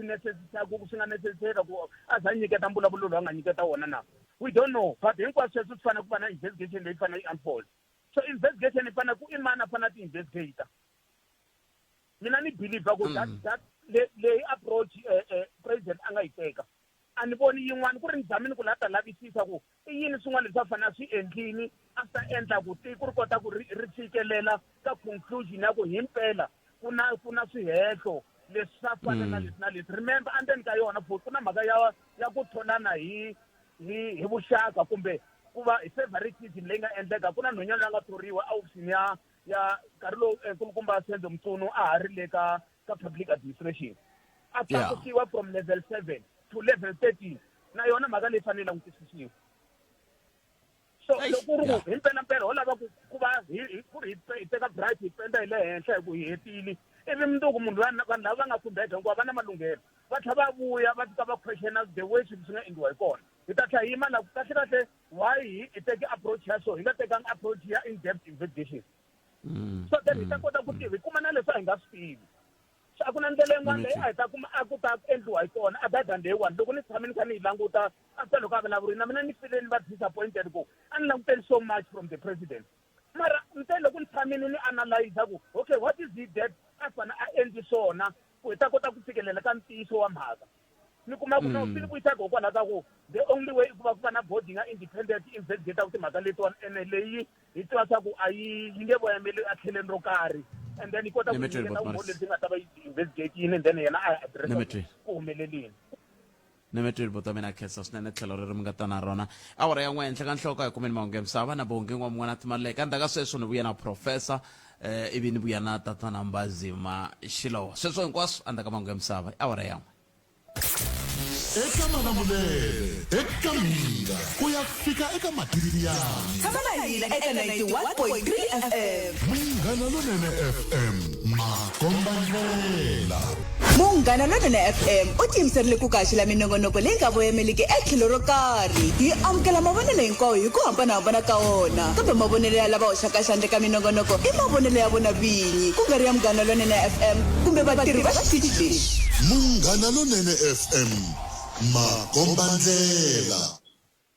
swi nga necessiteka ku a za nyiketa mbulavulo lowu a nga nyiketa wona na we don't know but hinkwaswo sweswo swi fanele ku va na investigation leyi fanele yi unfold so investigation yi fanele ku i mani a fanele ti-investigator mina ni believe ku that leyi approach president a nga yi teka a ni voni yin'wana ku ri ni zamini ku lata lavisisa ku i yini swin'wana leswi a fanele swi endlini a ta endla ku tiko ri kota ku ri fikelela ka conclusion ya ku himpela kuna swihehlo leswi swa fana na leswi remember andeni ka yona futhi ku na mhaka ya ku tholana hi vuxaka kumbe ku va hi favoritism leyi nga endleka ku na nhwanyana leyi nga thoriwa ehofisini ya nkarhi lowu nkulukumba Senzo Mtsunu a ha ri le ka public administration a tlakusiwa from level 7 to level 13 na yona mhaka leyi fanele langutisisiwa so loko ri ku himpela ho lava ku va hi teka bright hi penda hi le henhla hi ku hi hetile ivi mundzuku munhu vanhu lava va nga khumbeka hinkwavo va na malunghelo va tlha va vuya va fika va questiona the way swilo swi nga endliwa hi kona hi ta tlha hi yima la kahle why hi teke approach ya so hi nga tekanga approach ya in-depth investigation so then hi ta kota ku tiva hi kuma na leswi a hi nga swi tivi so a ku na ndlela yin'wana leyi a hi ta kuma a ku ta endliwa hi kona other than leyiwani loko ni tshame ni kha ni yi languta after loko a vulavurili na mina ni file ni va disappointed ku a ni languteli so much from the president mara nte loko ni tshamini ni analyze ku okay what is it that a fana a endli swona ku hi ta kota ku fikelela ka ntiyiso wa mhaka ni kuma ku no swi ku yisa hikwalaho ka ku the only way ku va na boarding a independent investigator ku timhaka letiwani ene leyi hi tiva swa ku a yi nge voyameli a tlheleni ro karhi and then hi kota ku nyiketa vumbhoni lebyi nga ta va yi investigate-ini and then yena a addressa ku humelelini Nemetri bota mina khetsa swinene tlhelo ri mi nga ta na rona awara ya n'we henhla ka nhloko hi kumeni mahungu ya misava na bonge n'wa mun'wana timaleka endzhaku ka sweswo ni vuya na professor ivi ni vuya na tatana Mbazima Shilowa sweswo hinkwaswo endzhaku ka mahungu ya misava awara ya n'we eka Malamulele eka mina ku ya fika eka Matiriyani tshama na hina eka 91.3 FM Munghana Lonene FM Makombandlela Munghana Lonene FM u tiyimiserile ku kaxila minongonoko leyi nga voyameliki etlhelo ro karhi hi amukela mavonelo hinkwawo hi ku hambanahambana ka wona kambe mavonelo ya lava hoxaka xandla ka minongonoko i mavonelo ya vona vinyi ku nga ri ya Munghana Lonene FM kumbe vatirhi va xitichi lexi Munghana Lonene FM Makombandlela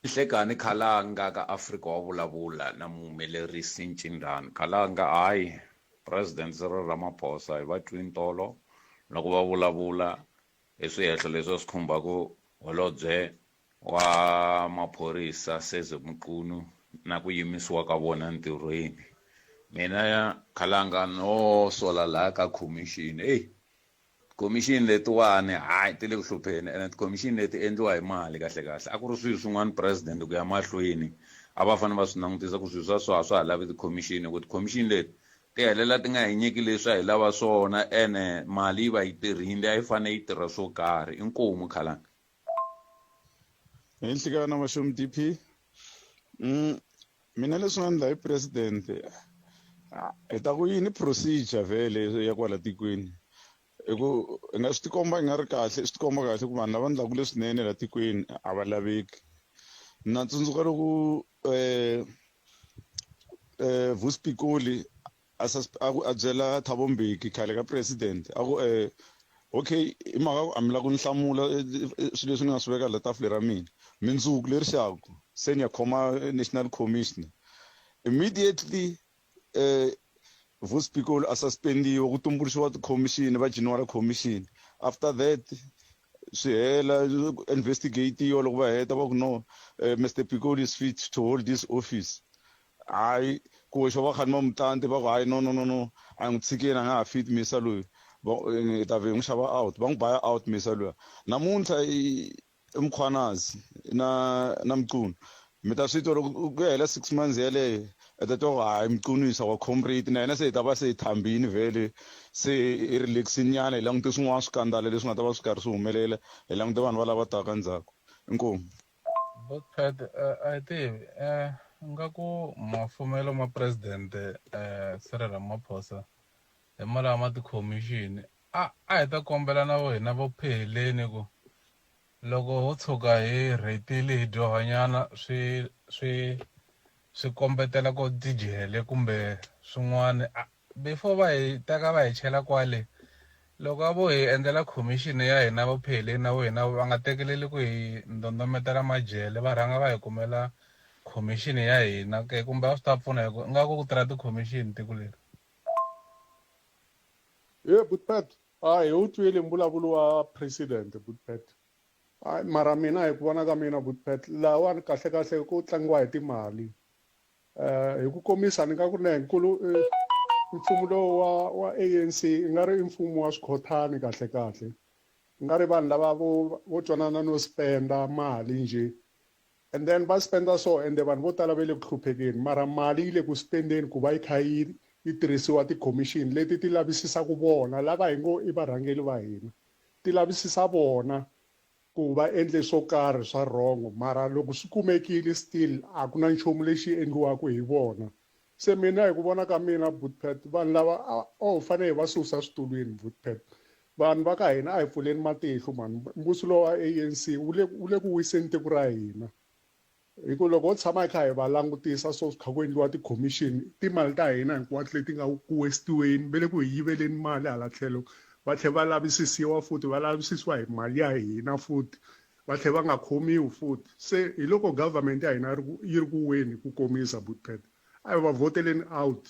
Hlekani Khalanga ka Afrika wa vulavula na muhumelerisi Ncindani. Khalanga hayi President Cyril Ramaphosa hi va twintolo loko va vulavula hi swihehlo leswi swi khumbaka holobye wa maphorisa Seze Mqunu na ku yimisiwa ka vona ntirhweni. Mina Khalanga no sola la ka commission commission letiwani hayi ti le ku hlupheni and commission leti endliwa hi mali kahle kahle a ku ri swilo swin'wana president ku ya mahlweni a va fanele va swi langutisa ku swilo swa ha lavi ti-commission ku ti-commission leti ti helela ti nga hi nyiki leswi a hi lava swona ene mali yi va yi tirhile a yi fanele yi tirha swo karhi inkomu Khalanga. Nhlekana Mashom DP mina leswi nga endla hi president hi ta ku yini procedure vele ya kwala tikweni eku nga swi tikomba nga ri kahle swi tikomba kahle ku vanhu lava endlaku leswinene la tikweni a va laveki. Na tsundzuka loko Vuspikoli a byela Thabo Mbeki khale ka president a ku okay i mhaka ku a mi la ku ni hlamula swilo leswi ni nga swi veka la tafule ra mina mindzuku leri xaku se ni ya khoma national commissioner immediately Vuspikoli a suspendiwa ku tumbuluxiwa ti-commission va general commission after that swi hela investigate loko va heta va ku no Mr Pikoli is fit to hold this office hayi ku hoxa va khani va mutante va ku hayi no a n'wi tshikeni a nga ha fit misa loyi hi ta ve n'wi xava out va n'wi baya out misa loyi namuntlha i Mkhwanazi na Mqunu mi ta swi twa loko ku hela 6 months yeleyo ta twa hayi Mqunisa wa comrade na yena se hi ta va se hi thambini vele se i relaxini nyana hi langute swin'wana swikandala leswi nga ta va swi karhi swi humelela hi langute vanhu va lava taka ndzhaku inkomu. Bothpad I tivi nga ku mafumelo ma president Cyril Ramaphosa hi malama ma ti-commission a hi ta kombela na hina vo pheleni ku loko ho tshuka hi rhetile hi dyohanyana swi kombetela ku tijele kumbe swin'wana before va hi teka va hi chela kwale loko a vo hi endlela commission ya hina vo pheleni na hina va nga tekeleli ku hi ndondometela majele va rhanga va hi kumela commission ya hina ke kumbe a swi ta pfuna hi nga ku tirha ti-commission tiko leri. Bothpad hayi u twile mbulavulo wa president Bothpad mara mina hi ku vona ka mina Bothpad lawani kahle kahle ku tlangiwa hi timali hi ku komisa ni nga ku ne nkulu mfumo lowu wa ANC i nga ri mfumo wa swikhotani kahle kahle nga ri vanhu lava vo twanana no spenda mali nje and then va spenda so ende vanhu vo tala va le ku hluphekeni mara mali yi le ku spendeni ku va yi kha yi tirhisiwa ti-commission leti ti lavisisaka vona lava hi ngo i varhangeli va hina ti lavisisa vona ku va endle swo karhi swa wrong mara loko swi kumekile still a ku na nchumu lexi endliwaka hi vona se mina hi ku vona ka mina Bothpad vanhu lava fanele hi va susa switulwini Bothpad vanhu va ka hina a hi pfuleni matihlo mani mbuso lowa ANC wu le ku wiseni tiko ra hina hi ku loko ho tshama hi kha hi va langutisa so swi kha ku endliwa ti-commission timali ta hina hinkwato leti nga ku westiweni ve le ku hi yiveleni mali hala tlhelo va tlhela va lavisisiwa futhi va lavisisiwa hi mali ya hina futhi va tlhela va nga khomiwi futhi se hi loko government ya hina yi ri ku weni ku komisa Bothpad a hi va voteleni out.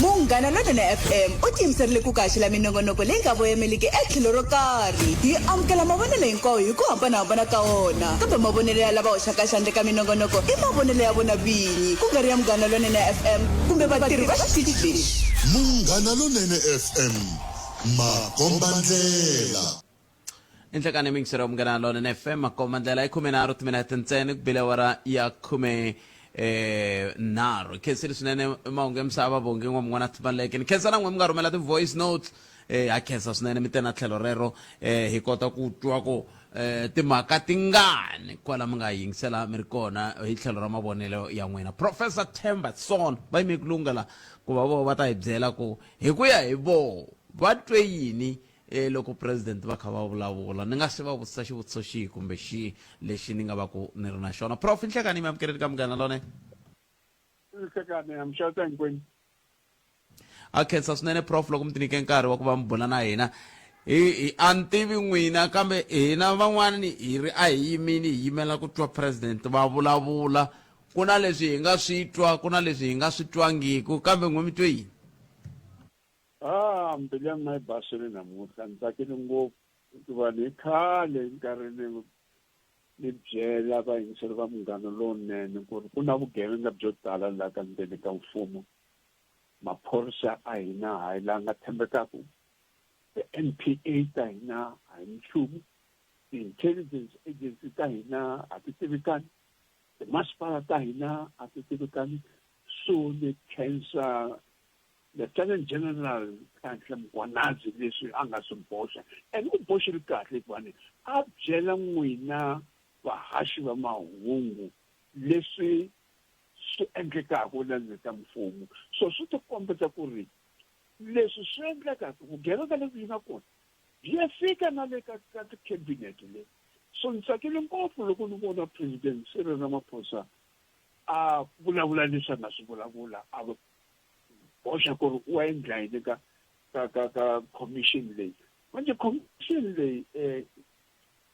Munghana Lonene FM u tiyimiserile ku kaxela minongonoko leyi nga voyameliki etlhelo ro karhi hi amukela mavonelo hinkwawo hi ku hambanahambana ka wona kambe mavonelo ya lava hoxaka xandla ka minongonoko i mavonelo ya vona vinyi ku nga ri ya Munghana Lonene FM kumbe vatirhi va xitichi lexi. Munghana Lonene FM makombandlela inhlekani mingisero Munghana Lonene FM makombandlela 13 timinete ntsena ku bile wara ya 14 khensile swinene mahungu ya misava vonge n'wana tibaleke ni khensa na n'we mi nga rhumela ti-voice notes ha khensa swinene mi te na tlhelo rero hi kota ku twa ku timhaka tingani kwala mi nga yingisela mi ri kona hi tlhelo ra mavonelo ya n'wina. Professor Themba Son va yime ku lungela ku va vo va ta hi byela ku hi ku ya hi vo va twe yini loko president va kha va vulavula ni nga se va vutisa xivutiso xihi kumbe xihi lexi ni nga va ku ni ri na xona. Prof inhlekani mi amukeleli ka Munghana Lonene. Inhlekani amxatankwini a khensa swinene prof loko mi ti nyike nkarhi wa ku va mi bula na hina a ni tivi n'wina kambe hina van'wani hi ri a hi yimini hi yimela ku twa president va vulavula ku na leswi hi nga swi twa ku na leswi hi nga swi twangiku kambe n'we mi twe yini mbilu ya mina yi basile namuntlha ni tsakile ngopfu hikuva ni khale nkarhi ni byela vayingiseri va Munghana Lowunene ku ri ku na vugevenga byo tala laha ka ndzeni ka mfumo maphorisa a hina a hi laha nga tshembekaku NPA ta hina a hi nchumu ti-intelligence agency ta hina a ti tivikani timasipala ta hina a ti tivikani so ni khensa Lieutenant General Nkanhla Mkhwanazi leswi a nga swi boxa and u boxile kahle hikuva a byela n'wina vahaxi va mahungu leswi swi endlekaka la ndzeni ka mfumo so swi tikombeta ku ri leswi swi endlekaka vugevenga lebyi nga kona byi ya fika na le ka ti-cabinet le so ni tsakile ngopfu loko ni vona President Cyril Ramaphosa a vulavula leswi a nga swi vulavula a boxa ku ri u endla yini ka commission leyi manje commission leyi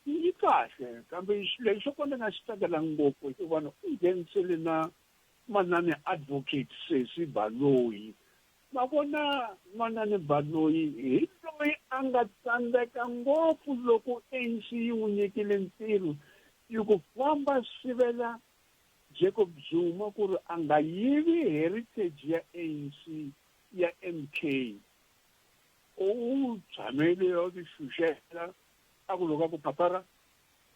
yi kahle kambe lexi xo kona nga xi tsakela ngopfu hikuva u nghenisele na manani advocate Sesi Baloyi ma vona manani Baloyi hi loyi a nga tsandzeka ngopfu loko ANC yi n'wi nyikile ntirho yi ku famba sivela Jacob Zuma ku ri a nga yivi heritage ya ANC ya MK u tshamele yo ti xuxela a ku loko ku papara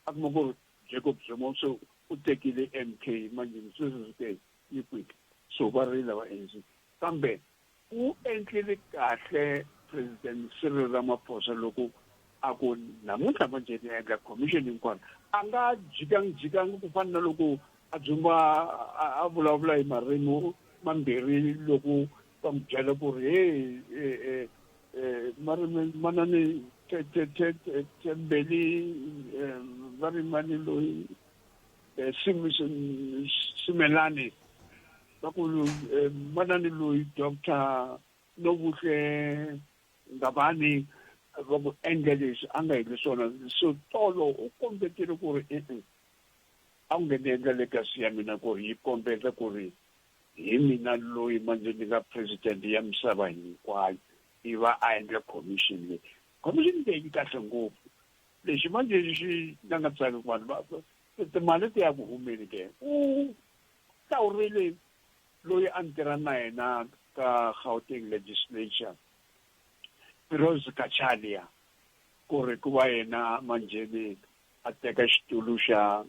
a kuma ku Jacob Zuma so u tekile MK manje sweswi yi kwiki so va rila va ANC kambe u endlile kahle President Cyril Ramaphosa loko a ku namuntlha manje ni endla commission hinkwayo a nga jikangi ku fana na loko a dzumba a vulavula hi marimi mambirhi loko va mu byela ku ri marimi manani Tembeli varimani loyi Simelani va ku manani loyi Dr. Nobuhle Ngabani va ku endla leswi a nga endli swona so tolo u kombetile ku ri a wu nghenendla le kasi ya mina ku ri yi kombeta ku ri hi mina loyi manje ni nga president ya misava hinkwayo i va a endla commission leyi commission leyi yi kahle ngopfu lexi manje xi nga tsaki vanhu timali ti ya ku humeni ke u hlawurile loyi a ni tirha na yena ka Gauteng legislature Rose Kachalia ku ri ku va yena manjeni a teka xitulu xa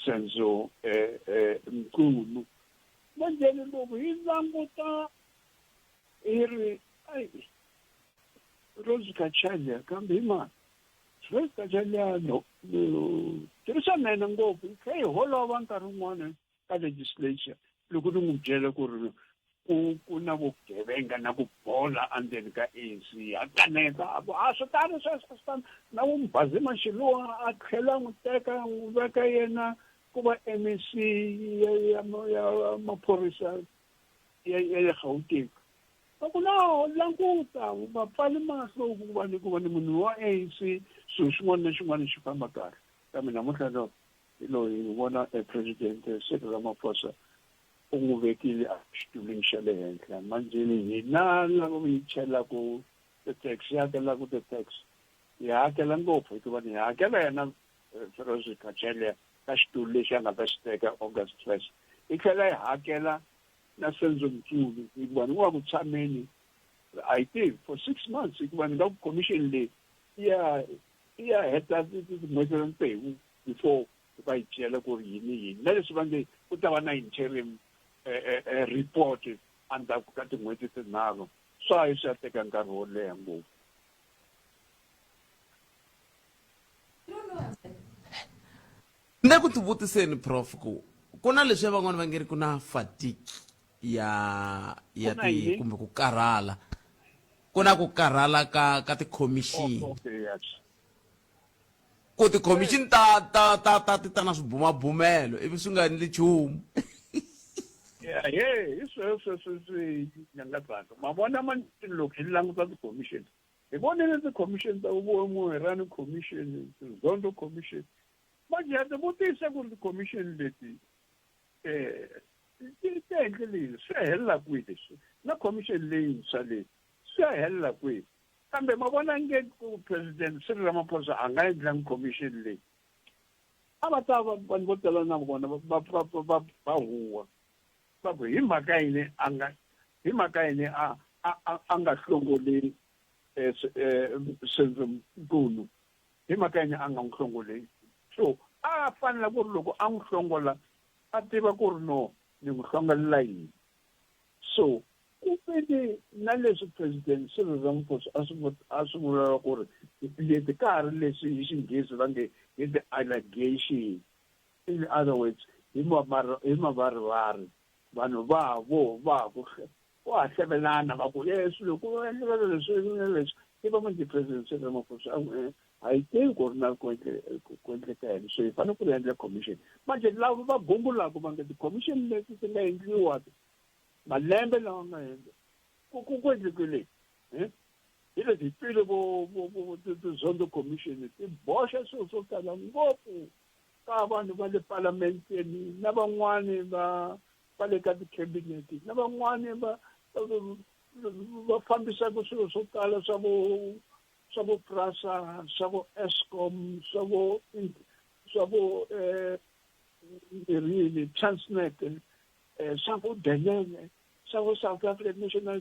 Senzo Mkulu manjeni loko hi languta hi ri Rose Kachalia kambe hi mani Rose Kachalia no tirhisa na yena ngopfu hi kha hi holova nkarhi wun'wana ka legislature loko ni n'wi byela ku ri ku na vugevenga na ku bola endzeni ka ANC a kaneta a swi tani sweswo na wu Mbazima Shiluwa a tlhela n'wi teka n'wi veka yena ku va MEC ya maphorisa ya le Gauteng a ku na languta va pfali mahlo ku va ni munhu wa ANC so xin'wana na xin'wana xi famba kahle kambe namuntlha loyi vona President Cyril Ramaphosa u n'wi vekile a xitulwini xa le henhla manjeni hina lava hi chelaku ti-tax hi hakelaka ti-tax hi hakela ngopfu hikuva hi hakela yena Rose Kachalia ka xitulu lexi a nga ta xi teka August 1st hi tlhela hi hakela na Senzo Mkulu hikuva ni wa ku tshameni I think for 6 months hikuva ni nga ku commission leyi ya heta tin'hweti ta ntsevu before va yi byela ku ri yini na leswi va nge ku ta va na interim report endzhaku ka tin'hweti tinharhu swa hi swi ya teka nkarhi wo leha ngopfu ni ku ti vutiseni prof ku na leswi van'wana va nge ri ku na fatigue ya kumbe ku karhala ku na ku karhala ka ti-commission ku ti-commission ta na swibumabumelo ivi swi nga endli nchumu hi sweswo swi nyangatsaka ma vona loko hi languta ti-commission hi vonile ti-commission ta Moerane commission, Zondo commission. Manje ya tivutisa ku ri ti-commission leti ti endle yini, swi ya helela kwihi leswi? Na commission leyintshwa leyi swi ya helela kwihi? Kambe ma vona nge ku President Cyril Ramaphosa a nga endlangi commission leyi, a va ta vanhu vo tala na vona va huwa va ku hi mhaka yini a nga hlongoli Senzonkulu, hi mhaka yini a nga n'wi hlongoli. So a fanele ku ri loko a n'wi hlongola a tiva ku ri no ni n'wi hlongolela yini. So ku veni na leswi President Cyril Ramaphosa a swi vulaka ku ri leti ka ha ri leswi hi Xinghezi va nge hi the allegation, in other words hi mavarivari, vanhu va ha hlevelana va ku swilo ku endleka leswi i va manji President Cyril Ramaphosa a yi tivi ku ri na ku endleka yini. So hi fanele ku ri endla commission. Manje lava va gungulaka va nge ti-commission leti ti nga endliwa malembe lawa nga hundza ku endlekile hi leti twile ti-Zondo commission ti boxa swilo swo tala ngopfu ka vanhu va le parlamenteni na van'wani va le ka ti-cabinet na van'wani va fambisaka swilo swo tala swa vo PRASA, swa vo Eskom, swa vo Transnet, swa vo Delele, swa vo South African National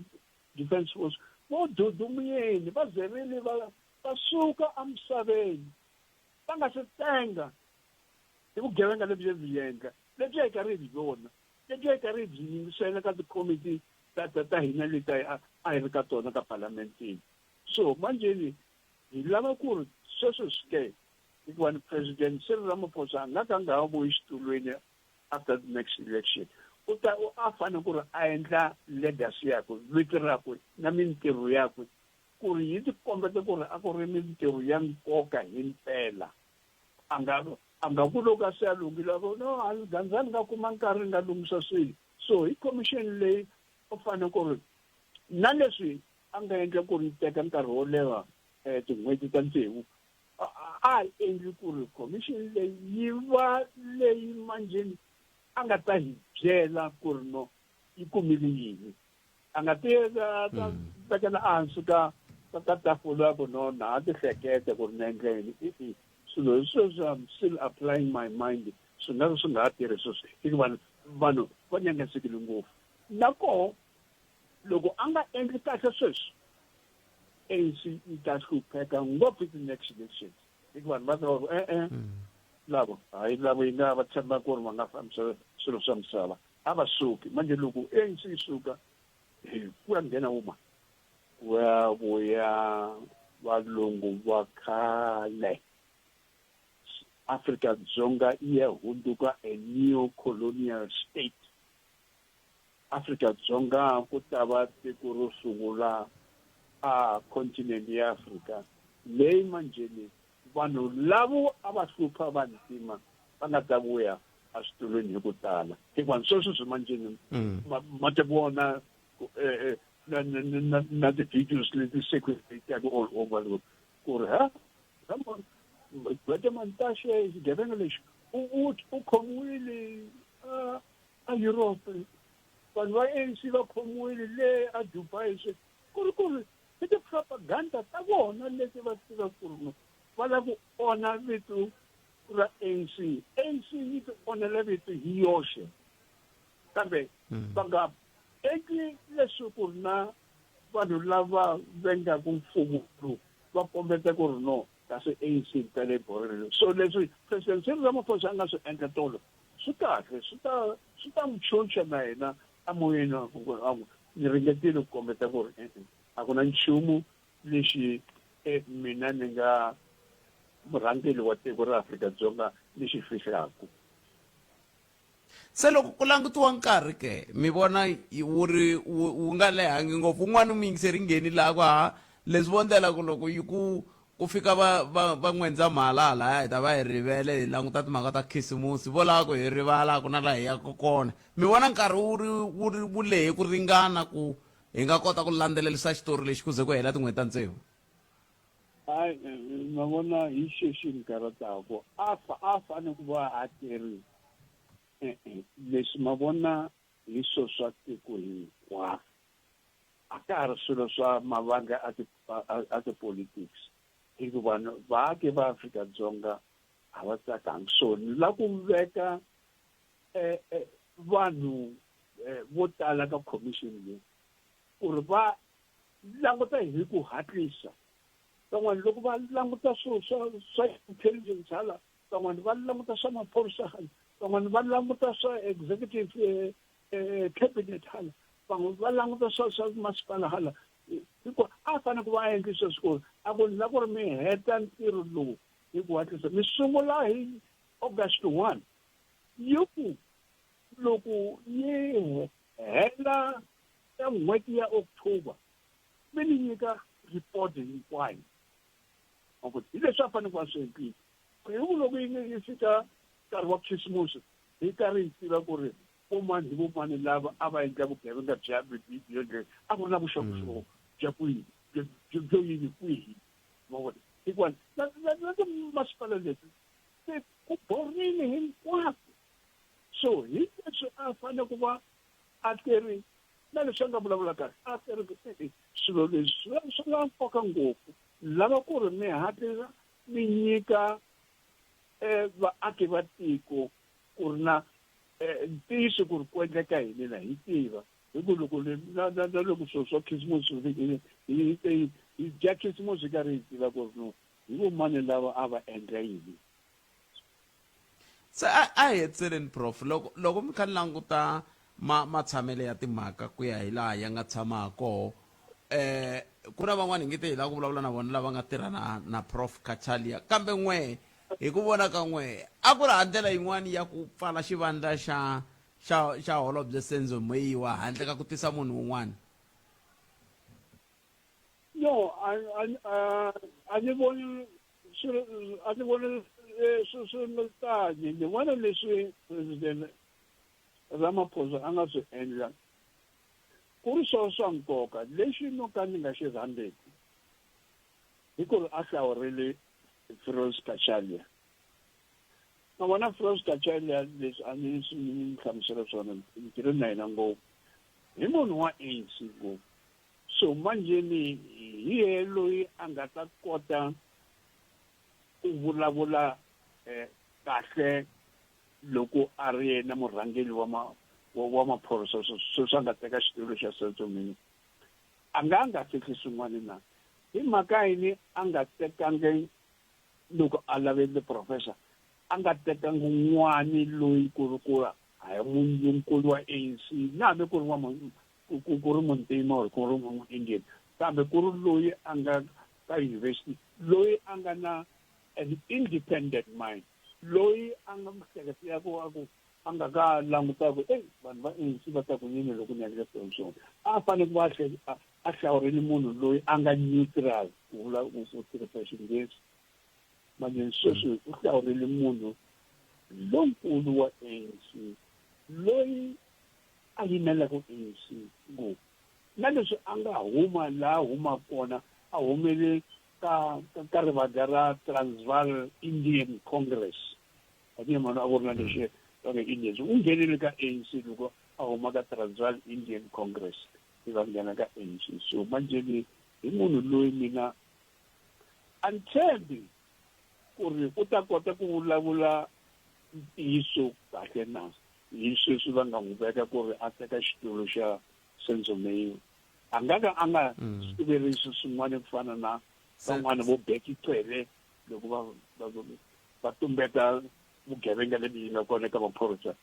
Defence Force. Vo dudumuyeni va zerile va suka emisaveni va nga se tenga hi vugevenga lebyi byi endla, lebyi hi karhi hi byona, lebyi hi karhi hi byi yingisela ka tikomiti ta hina leti a hi ri ka tona ka parlamentini. So manjeni hi lava ku ri sweswo swi ke hikuva ni President Cyril Ramaphosa a nga ka nga ha vuyi xitulweni after the next election. A fanele ku ri a endla legacy yakwe, vito rakwe na mintirho yakwe ku ri yi tikombeta ku ri a ku ri mintirho ya nkoka hi mpela. A nga ku loko a se a lunghile no gandzani nga kuma nkarhi nga lunghisa swilo. So hi commission leyi u fanele ku ri na leswi a nga endla ku ri teka nkarhi wo leha tin'hweti ta tsevu a endli ku ri commission leyi yi va leyi manjeni a nga ta hi byela ku ri no yi kumile yini. A nga tekela ehansi ka tafula ku no na a ti hleketa ku ri na endla yini. Swilo sweswo I'm still applying my mind, swi nga ha tirhi sweswo hikuva vanhu va nyangasekile ngopfu. Nakoho loko a nga endli kahle sweswo ANC yi ta hlupheka ngopfu ti-next elections hikuva vanhu va ta lavo lavo yi nga va tshemba ku ri va nga fambisa swilo swa misava a va suki. Manje loko ANC yi suka ku ya nghena wuma vuya valungu va khale. Afrika-Dzonga yi ya hunduka a new colonial state. Afrika-Dzonga ku ta va tiko ro sungula a continent ya Afrika leyi manjeni vanhu lavo a va hlupha vantima va nga ta vuya a switulweni hi ku tala hikuva sweswo swi manjeni ma ta vona na ti-videos leti circulate-aka all over ku ri Gwede Mantashe xigevenga lexi u khomiwile a Europe, vanhu va ANC va khomiwile le a Dubai. Ku ri i ti-propaganda ta vona leti va tiva ku ri va lava ku ona vito ra ANC. ANC yi ti onela vito hi yoxe kambe va nga endli leswi ku ri na vanhu lava vengaku mfumo lowu va kombeta ku ri no kasi ANC tale borile. So leswi President Cyril Ramaphosa a nga swi endla tolo swi kahle, swi ta n'wi tshunxa na yena amoyeni ni ringetile ku kombeta ku ri a ku na nchumu lexi mina ni nga murhangeli wa tiko ra Afrika-Dzonga lexi fihlaku. Se loko ku langutiwa nkarhi ke mi vona wu nga lehangi ngopfu un'wana mi yingiseri ngheni laha ku leswi vondela ku loko yi ku fika va n'wendza mhala lahaya hi ta va hi rivele hi languta timhaka ta khisimusi vo lava ku hi rivala ku na laha hi yaka kona. Mi vona nkarhi wu lehe ku ringana ku hi nga kota ku landzelerisa xitori lexi ku ze ku hela tin'hweti ta tsevu? hayi mavona hi xexi ni karatako a fane ku va a teri leswi mavona hi swo swa tiko hinkwaro a ka ha ri swilo swa mavanga a ti-politics hikuva vaaki va Afrika-Dzonga a va tsakangi so ni la ku veka vanhu vo tala ka commission leyi ku ri va languta hi ku hatlisa van'wana loko va languta swa intelligence hala van'wana va languta swa maphorisa hala van'wana va languta swa executive cabinet hala van'wana va languta swa masipala hala hikuva a fane ku va endli swo swikulu a ku la ku ri mi heta ntirho lowu hi ku hatlisa mi sungula hi August 1 yi ku loko yi hela ya n'hweti ya October mi ni nyika report hinkwayo hi leswi a fanele ku va swi endlile hi ku loko yi fika nkarhi wa khisimusi hi karhi hi tiva ku ri vomani hi vomani lava a va endla vugevenga bya byo a ku na vuxokoxoko bya kwihi byo yini kwihi mavona hikuva na masipala leswi se ku borile hinkwako so hi leswi a fanele ku va a teri na leswi a nga vulavula kahle a teri swilo leswi swi nga nkoka ngopfu lava ku ri mi hatlisa mi nyika vaaki va tiko ku ri na ntiyiso ku ri ku endleka hi lela hi tiva hi ku loko na loko swilo swa khisimusi hi dya khisimusi hi karhi hi tiva ku ri no hi vomani lava a va endla yini se a hi hetseleni prof loko mi kha ni languta matshamelo ya timhaka ku ya hi laha ya nga tshama ha koho ku na van'wana hi nge te hi lava ku vulavula na vona lava nga tirha na prof Cachalia kambe n'we hi ku vona ka n'we a ku ri handlela yin'wana ya ku pfala xivandla xa holobye Senzo Meyiwa handle ka ku tisa munhu un'wana no a ni voni swi tani ni vona leswi president Ramaphosa a nga swi endla ku ri swona swa nkoka lexi no ka ni nga xi rhandeki hi ku ri a hlawurile Feroz Cachalia na vona Feroz Cachalia leswi a ni swi hlamusela swona ntirho na yena ngopfu hi munhu wa ANC ngopfu so manjeni hi ye loyi a nga ta kota ku vulavula kahle loko a ri yena murhangeli wa maphorisa swa nga teka xitulu xa Senzo Meyiwa a nga fihli swin'wana na hi mhaka yini a nga tekangi loko a lavele professor a nga tekangi n'wani loyi ku ri ku a hi munhunkulu wa ANC na hambi ku ri ku ri muntima or ku ri mu-Indian kambe ku ri loyi a nga ka university loyi a nga na an independent mind loyi a nga miehleketo ya ku a nga ka languta ku vanhu va ANC va ta ku yini loko ni endle swona a fanele ku va a hlawurile munhu loyi a nga neutral ku vula ku tirhisa xinghezi manje sweswi u hlawurile munhu lonkulu wa ANC loyi a yimelaka ANC ngopfu na leswi a nga huma laha huma kona a humele ka rivala ra Transvaal Indian Congress a ti mano a vona leswi ka Indians u nghenile ka ANC loko a huma ka Transvaal Indian Congress i va nghena ka ANC so manje hi munhu loyi mina a ntshembi ku ri u ta kota ku vulavula ntiyiso kahle na hi sweswi va nga n'wi veka ku ri a teka xitulu xa Senzo Meyiwa a nga ka a nga swiverisi swin'wana ku fana na van'wana vo Bheki Cele loko va tumbeta vugevenga lebyi nga kona eka maphorisa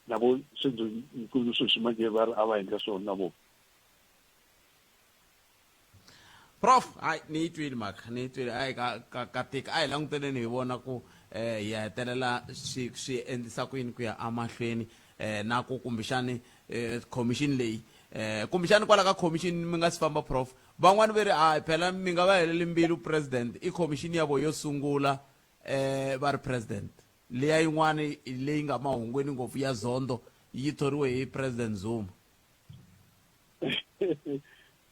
na vo Senzo nkulu sweswi manje va ri a va endla swona na vo prof ni yi twile mhaka ni yi twile a hi ka tika a hi languteleni hi vona ku hi hetelela swi endlisa ku yini ku ya amahlweni na ku kumbexani commission leyi kumbexani kwala ka commission mi nga si famba prof van'wani va ri phela mi nga va heleli mbilu president i commission ya vo yo sungula va ri president leya yin'wani leyi nga mahungweni ngopfu ya Zondo yi thoriwe hi president Zuma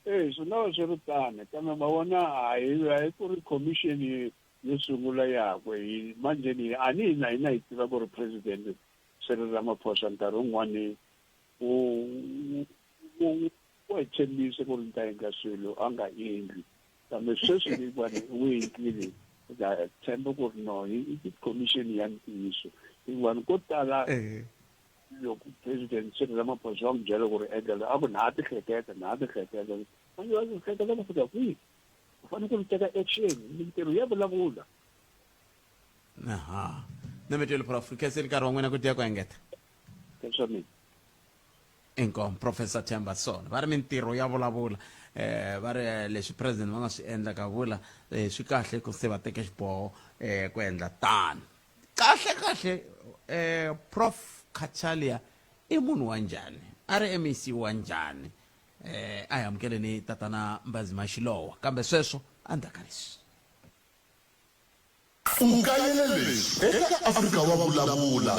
swi nga va swi ri tani kambe ma vona hayi ku ri commission yo sungula yakwe manje ni a ni hina hi tiva ku ri president Cyril Ramaphosa nkarhi wun'wani u tshembise ku ri ni ta endla swilo a nga endli kambe sweswi ni vona u endlile da tshemba ku ri no i commission ya ntiyiso vanhu ko tala loko president Cyril Ramaphosa wa n'wi byela ku ri endlela a ku na ti hleketa manje wa ti hleketa va fika kwihi u fanele ku teka action mintirho ya vulavula Nemetele Prof kese nkarhi wa n'wina ku tiya ku engeta keswa mina inkom Professor Thembason va ri mintirho ya vulavula va ri leswi president va nga swi endla ka vula swi kahle ku se va teka xiboho ku endla tani kahle Prof Cachalia i munhu wa njhani a ri MEC wa njhani a hi amukeleni tatana Mbazima Shilowa kambe sweswo andaka leswi ukayelelesi eka Afrika wa vulavula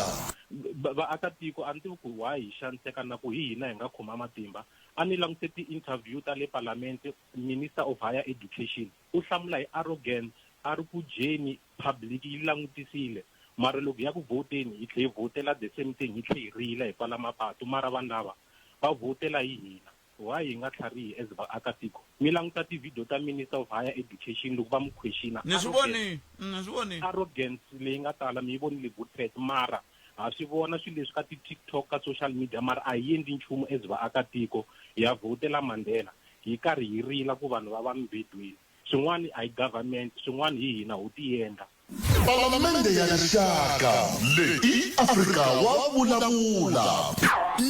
vaakatiko a ni tivi ku why hi xaniseka na ku hi hina hi nga khoma matimba a ni langute ti-interview ta le parliament minister of higher education u hlamula hi arrogance a ri ku jeni public yi langutisile mara loko ya ku voteni hi tlhe hi votela the same thing hi tlhe hi rila hi pfala mapatu mara vanhu lava va votela hi hina why hi nga tlharihi as vaakatiko mi languta ti-video ta minister of higher education loko va mu questiona ni swi voni arrogance leyi nga tala mi yi vonile good faith mara ha swi vona swilo leswi ka ti-TikTok ka social media mara a hi endli nchumu as vaakatiko ya votela Mandela hi karhi hi rila ku vanhu va va mibedweni swin'wana a hi government swin'wana hi hina ho ti endla Palamende ya rixaka leyi Afrika wa vulavula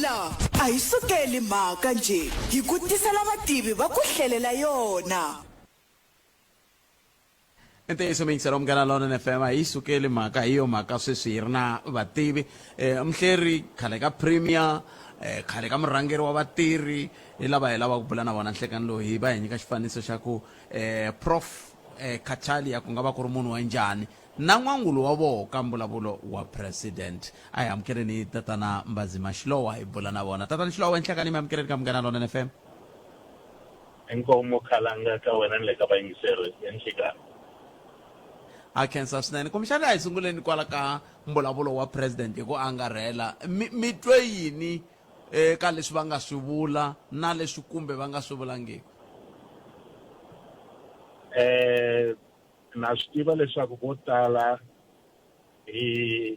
la a hi sukeli mhaka nje hi ku tisela vativi va ku hlelela yona Ntiyiso mingisela umngana lona FM a hi sukeli mhaka hi yo mhaka sweswi hi ri na vativi mhleri khale ka premier khale ka murhangeri wa vatirhi hi lava hi lava ku bula na vona nhlekani lowu hi va hi nyika xifaniso xa ku Prof Cachalia ku nga va ku ri munhu wa njhani na n'wangulu wa voho ka mbulavulo wa president a hi amukeleni tatana Mbazima Shilowa hi bula na vona tatana Shilowa nhlekani mi amukeleni ka mungana lona FM inkomo khalanga ka wena ni le ka vayingiseri enhlekani a khensa swinene kumbexani a hi sunguleni kwala ka mbulavulo wa president hi ku angarhela mi twe yini ka leswi va nga swi vula na leswi kumbe va nga swi vulangiki na swi tiva leswaku vo tala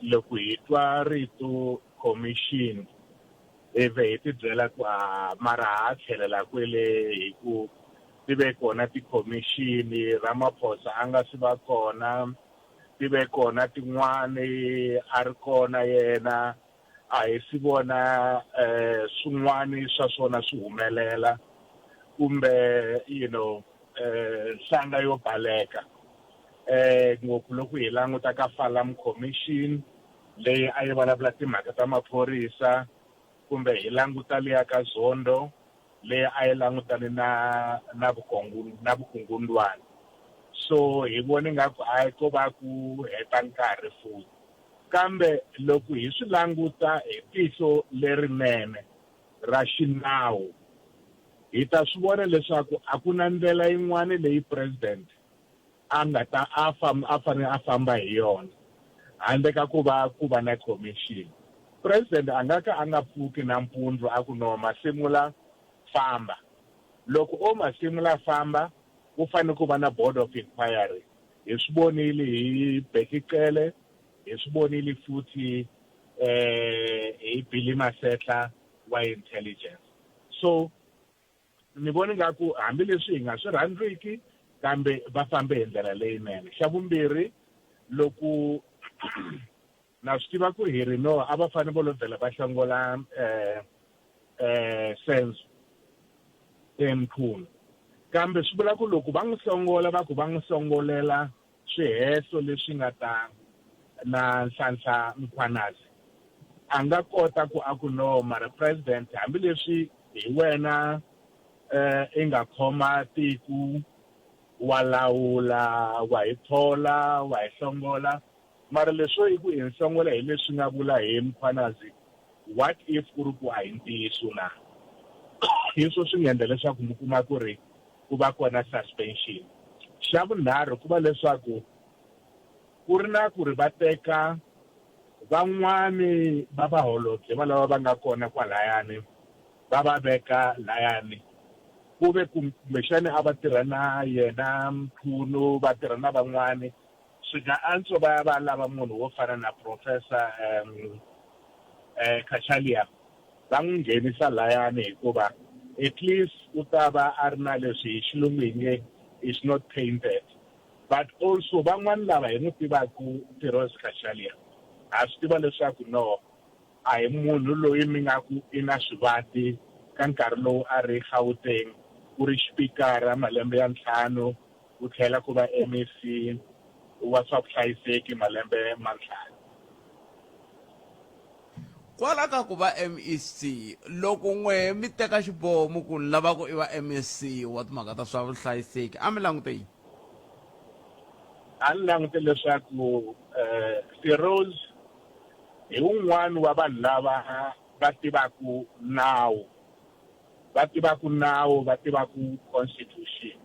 loko hi twa rito commission ivi hi ti byela ku mara ha tlhelela kwele hi ku ti ve kona ti-commission Ramaphosa a nga swi va kona ti ve kona tin'wani a ri kona yena a hi swi vona swin'wani swa swona swi humelela kumbe nhlanga yo baleka ngopfu loko hi languta ka Falam Commission leyi a yi vulavula timhaka ta maphorisa kumbe hi languta leya ka Zondo leyi a yi langutane na vukungundwani so hi vone ngaku a yi ko va ku heta nkarhi futhi kambe loko hi swi languta hi tihlo lerinene ra xinawu hi ta swi vona leswaku a ku na ndlela yin'wana leyi president a nga ta a fanele a famba hi yona handle ka ku va na commission president a nga ka a nga pfuki nampundzu a ku no masimula famba loko o masimula famba ku fanele ku va na board of inquiry hi swi vonile hi Bekicele hi swi vonile futhi hi Billy Masetla wa intelligence so ni vona ngaku hambileswi hi nga swi rhandziki kambe va fambe hi ndlela leyinene xa vumbirhi loko na swi tiva ku hi ri no a va fanele va lovela va hlongola sense emkhulu kambe swi vula ku loko va n'wi hlongola va ku va n'wi hlongolela swihehlo leswi nga ta na Nhlanhla Mkhwanazi a nga kota ku a ku no mara president hambileswi hi wena i nga khoma tiku wa lawula wa hi thola wa hi hlongola mara leswo hi ku hi hlongola hi leswi nga vula hi Mkhwanazi what if ku ri ku a hi ntiyiso na hi swo swi nga endla leswaku mi kuma ku ri ku va kona suspension. Xa vunharhu ku va leswaku ku ri na ku ri va teka van'wani va vaholobye va lava va nga kona kwalayani va va veka layani ku ve kumbexani a va tirha na yena Mkhunu va tirha na van'wani swi nga antswa va ya va lava munhu wo fana na Professor Khatshaliya va n'wi nghenisa layani hikuva at least u ta va a ri na leswi hi xilungu hi nge is not tainted. But also van'wani lava hi n'wi tivaku Firoz Khatshaliya ha swi tiva leswaku no a hi munhu loyi mi nga ku i na swivati ka nkarhi lowu a ri Gauteng ku ri xipikara malembe ya 5 ku tlhela ku va MEC wa swa vuhlayiseki malembe ma 5. kwala ka ku va MEC loko n'we mi teka xiboho mu ku lava ku i va MEC wa timhaka ta swa vuhlayiseki a mi langute yini? A ni langute leswaku Firoz hi un'wana wa vanhu lava va tivaku nawu va tivaku constitution.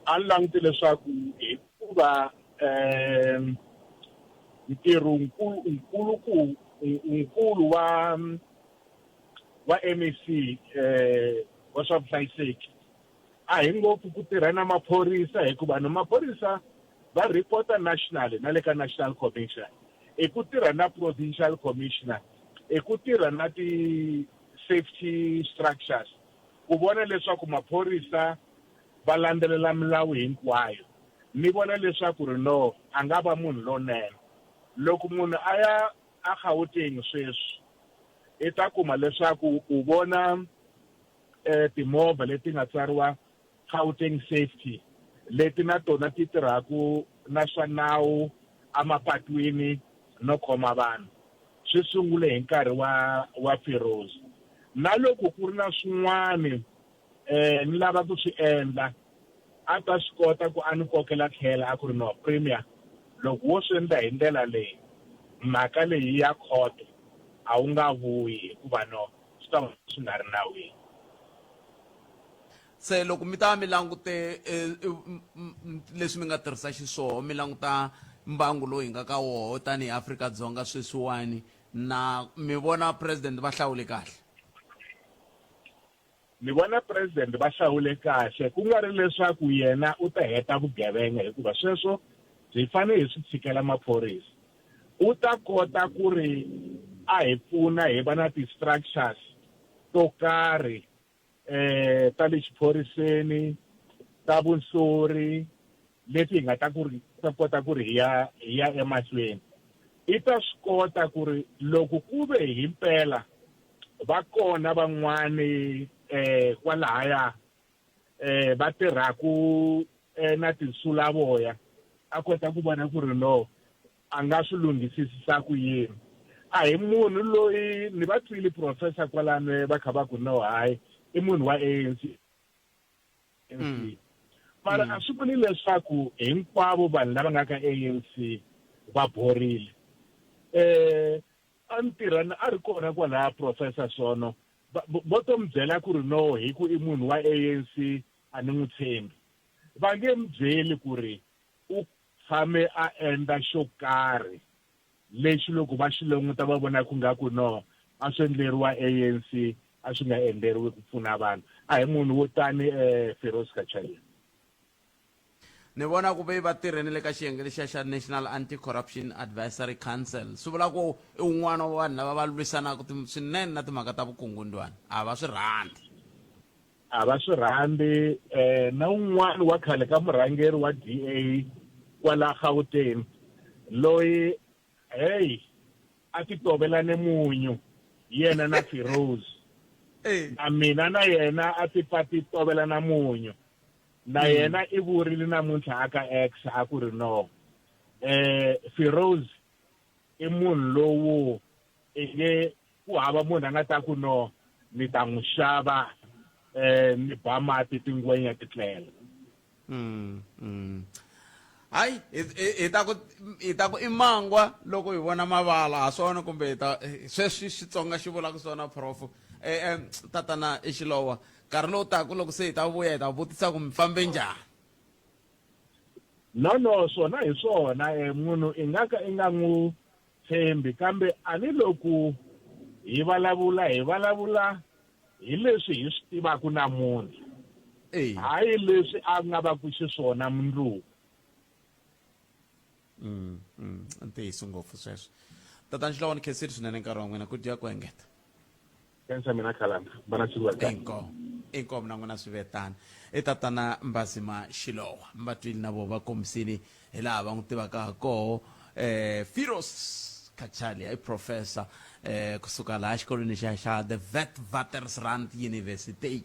A ni langute leswaku hikuva ntirho nkulu wa MEC wa swa vuhlayiseki a hi ngopfu ku tirha na maphorisa hikuva na maphorisa va reporta national na le ka national commission i ku tirha na provincial commissioner i ku tirha na ti-safety structures ku vona leswaku maphorisa va landzelela milawu hinkwayo. Ni vona leswaku ri no a nga va munhu lonene loko munhu a ya a Gauteng sweswi i ta kuma leswaku u vona timovha leti nga tsariwa Gauteng safety leti na tona ti tirhaku na swa nawu amapatwini no khoma vanhu swi sungule hi nkarhi wa Firoz. Na loko ku ri na swin'wani ni lava ku swi endla a ta swi kota ku a ni kokela tlhela a ku ri no premier loko wo swi endla hi ndlela leyi mhaka leyi ya khoto a wu nga vuyi hikuva no swi ta va swi nga ri nawini. Se loko mi ta mi langute leswi mi nga tirhisa xiswona mi languta mbangu lowu hi nga ka woho tanihi Afrika-Dzonga sweswiwani na mi vona president va hlawule kahle? Ni vona president va hlawule kahle ku nga ri leswaku yena u ta heta vugevenga hikuva sweswo byi fanele hi swi tshikela maphorisa. U ta kota ku ri a hi pfuna hi va na ti-structures to karhi ta le xiphoriseni ta vunsori leti hi nga ta kota ku ri hi ya emahlweni. I ta swi kota ku ri loko ku ve hi mpela va kona van'wani kwalahaya va tirhaku na tinsulavoya a kota ku vona ku ri no a nga swi lunghisisisa ku yini. A hi munhu loyi ni va twile professor kwalano va kha va ku no hayi i munhu wa ANC. Mara a swi vuli leswaku hinkwavo vanhu lava nga ka ANC va borile. A ni tirha a ri kona kwalaha Professor Sono vo to mi byela ku ri no hi ku i munhu wa ANC a ni n'wi tshembi. Va nge mi byeli ku ri u tshame a endla xo karhi lexi loko va xi languta va vona ku nga ku no a swi endleriwa ANC a swi nga endleriwi ku pfuna vanhu. A hi munhu wo tani Firoz Khatshaliya. Ni vona ku ve va tirheni le ka xiyenge lexiya xa National Anti-Corruption Advisory Council swi vula ku i un'wana wa vanhu lava va lwisanaka swinene na timhaka ta vukungundwani a va swi rhandzi. A va swi rhandzi na un'wana wa khale ka murhangeri wa DA kwala Gauteng loyi hey a ti tovelane munyu yena na Firoz. Na mina na yena a ti pati tovelana munyu. Na yena I vurile namuntlha aka X a ku ri no Firoz I munhu lowu nge ku hava munhu a nga ta ku no ni ta n'wi xava ni ba mati tingwenya ti tlela. Hayi hi ta ku I mangwa loko hi vona mavala ha swona kumbe sweswi Xitsonga xi vulaka swona prof tatana Xilowa nkarhi lowu taka loko se hi ta vuya hi ta vutisa ku mi fambe njhani. no swona hi swona munhu i nga ka i nga n'wi tshembi kambe ani loko hi vulavula hi leswi hi swi tivaka namuntlha hayi leswi a nga va ku xiswona mundzuku. Ntiyiso ngopfu sweswo. Tatana Xilowa ni khensile swinene nkarhi wa n'wina ku dya ku engeta. Kensa mina Khalanga bana siku inkomo na n'wina swivetana tatana Mbazima Xilowa mbatwili na vo va kombisini hi laha va n'wi tivaka ha koho Firos Kachalia i professor kusuka laha xikolweni xa the Witwatersrand University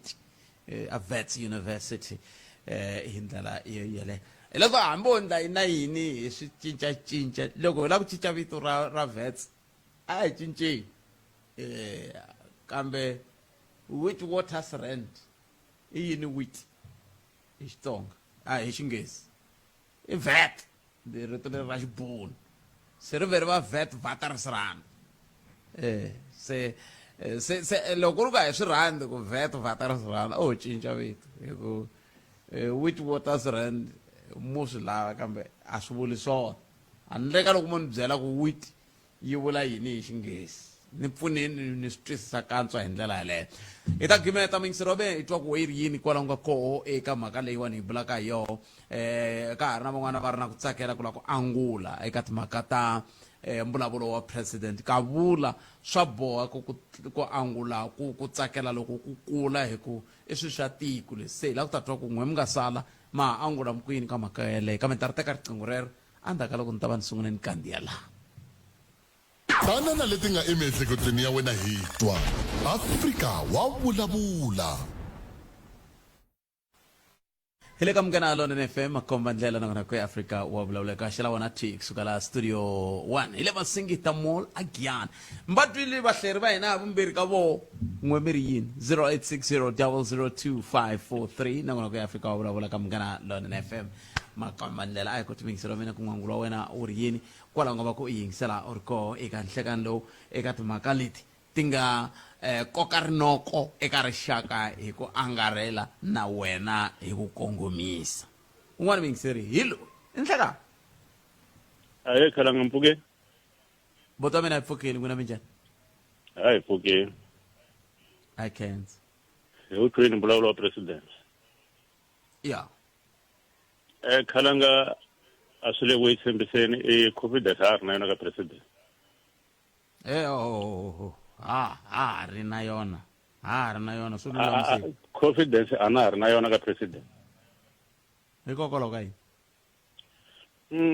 a Wits University hi ndlela yeleyo. Loko hambi wo ndla na yini hi swi cincacinca loko hi lava ku cinca vito ra Wits a hi cinceni kambe Witwatersrand i yini wit hi Xitsonga hi Xinghezi i vet rito leri ra xibunu se ri veri va Witwatersrand se loko ri ka hi swirhandi ku Witwatersrand ho cinca vito hi ku Witwatersrand mu swi lava kambe a swi vuli swona handle ka loko mo ni byela ku wit yi vula yini hi Xinghezi ni pfuneni ni swi twisisa kantswa hi ndlela yaleyo. Hi ta gimeta mingiserobe hi twa ku yi ri yini kwalaho nga koho eka mhaka leyiwani hi bulaka hi yoho ka ha ri na van'wana va ri na ku tsakela ku lava ku angula eka timhaka ta mbulavulo wa president ka vula swa boha ku angula ku tsakela loko ku kula hi ku i swi swa tiko leswi se hi lava ku ta twa ku n'we mi nga sala ma angula mikwini ka mhaka yaleyo kambe ni ta ri teka riqingho rero endzhaku ka loko ni ta va ni sungule ni kandziya laha. Tana leti nga emiehleketweni ya wena hi twa Afrika wa vulavula. Hi le ka Munghana Lonene FM makomba ndlela na ngona ku Afrika wa vulavula ka xela wona T kusuka la studio 1 hi le Masingita Mall again mbatwili vahleri va hina vumbirhi ka vo n'we mi ri yini 0860002543 na ngona ku Afrika wa vulavula ka Munghana Lonene FM makomba ndlela a hi ku timingisela mina ku n'wangula wena u ri yini kwalaho nga va ku yingisela u ri koho eka nhlekani lowu eka timhaka leti ti nga koka rinoko eka rixaka hi ku angarhela na wena hi ku kongomisa. Un'wana mingiseri hi loyi i nhlekani aye Khalanga Mpfhuke boto mina hi pfukeni n'wina minjhani hayi Mpfhuke I can't hi uthweni mbulavulo wa president ya Khalanga a swi le ku yi tshembiseni COVID ha ha ri na yona ka president ha ri na yona swi lulamisile confidence a na ha ri na yona ka president hikokwalaho ka yini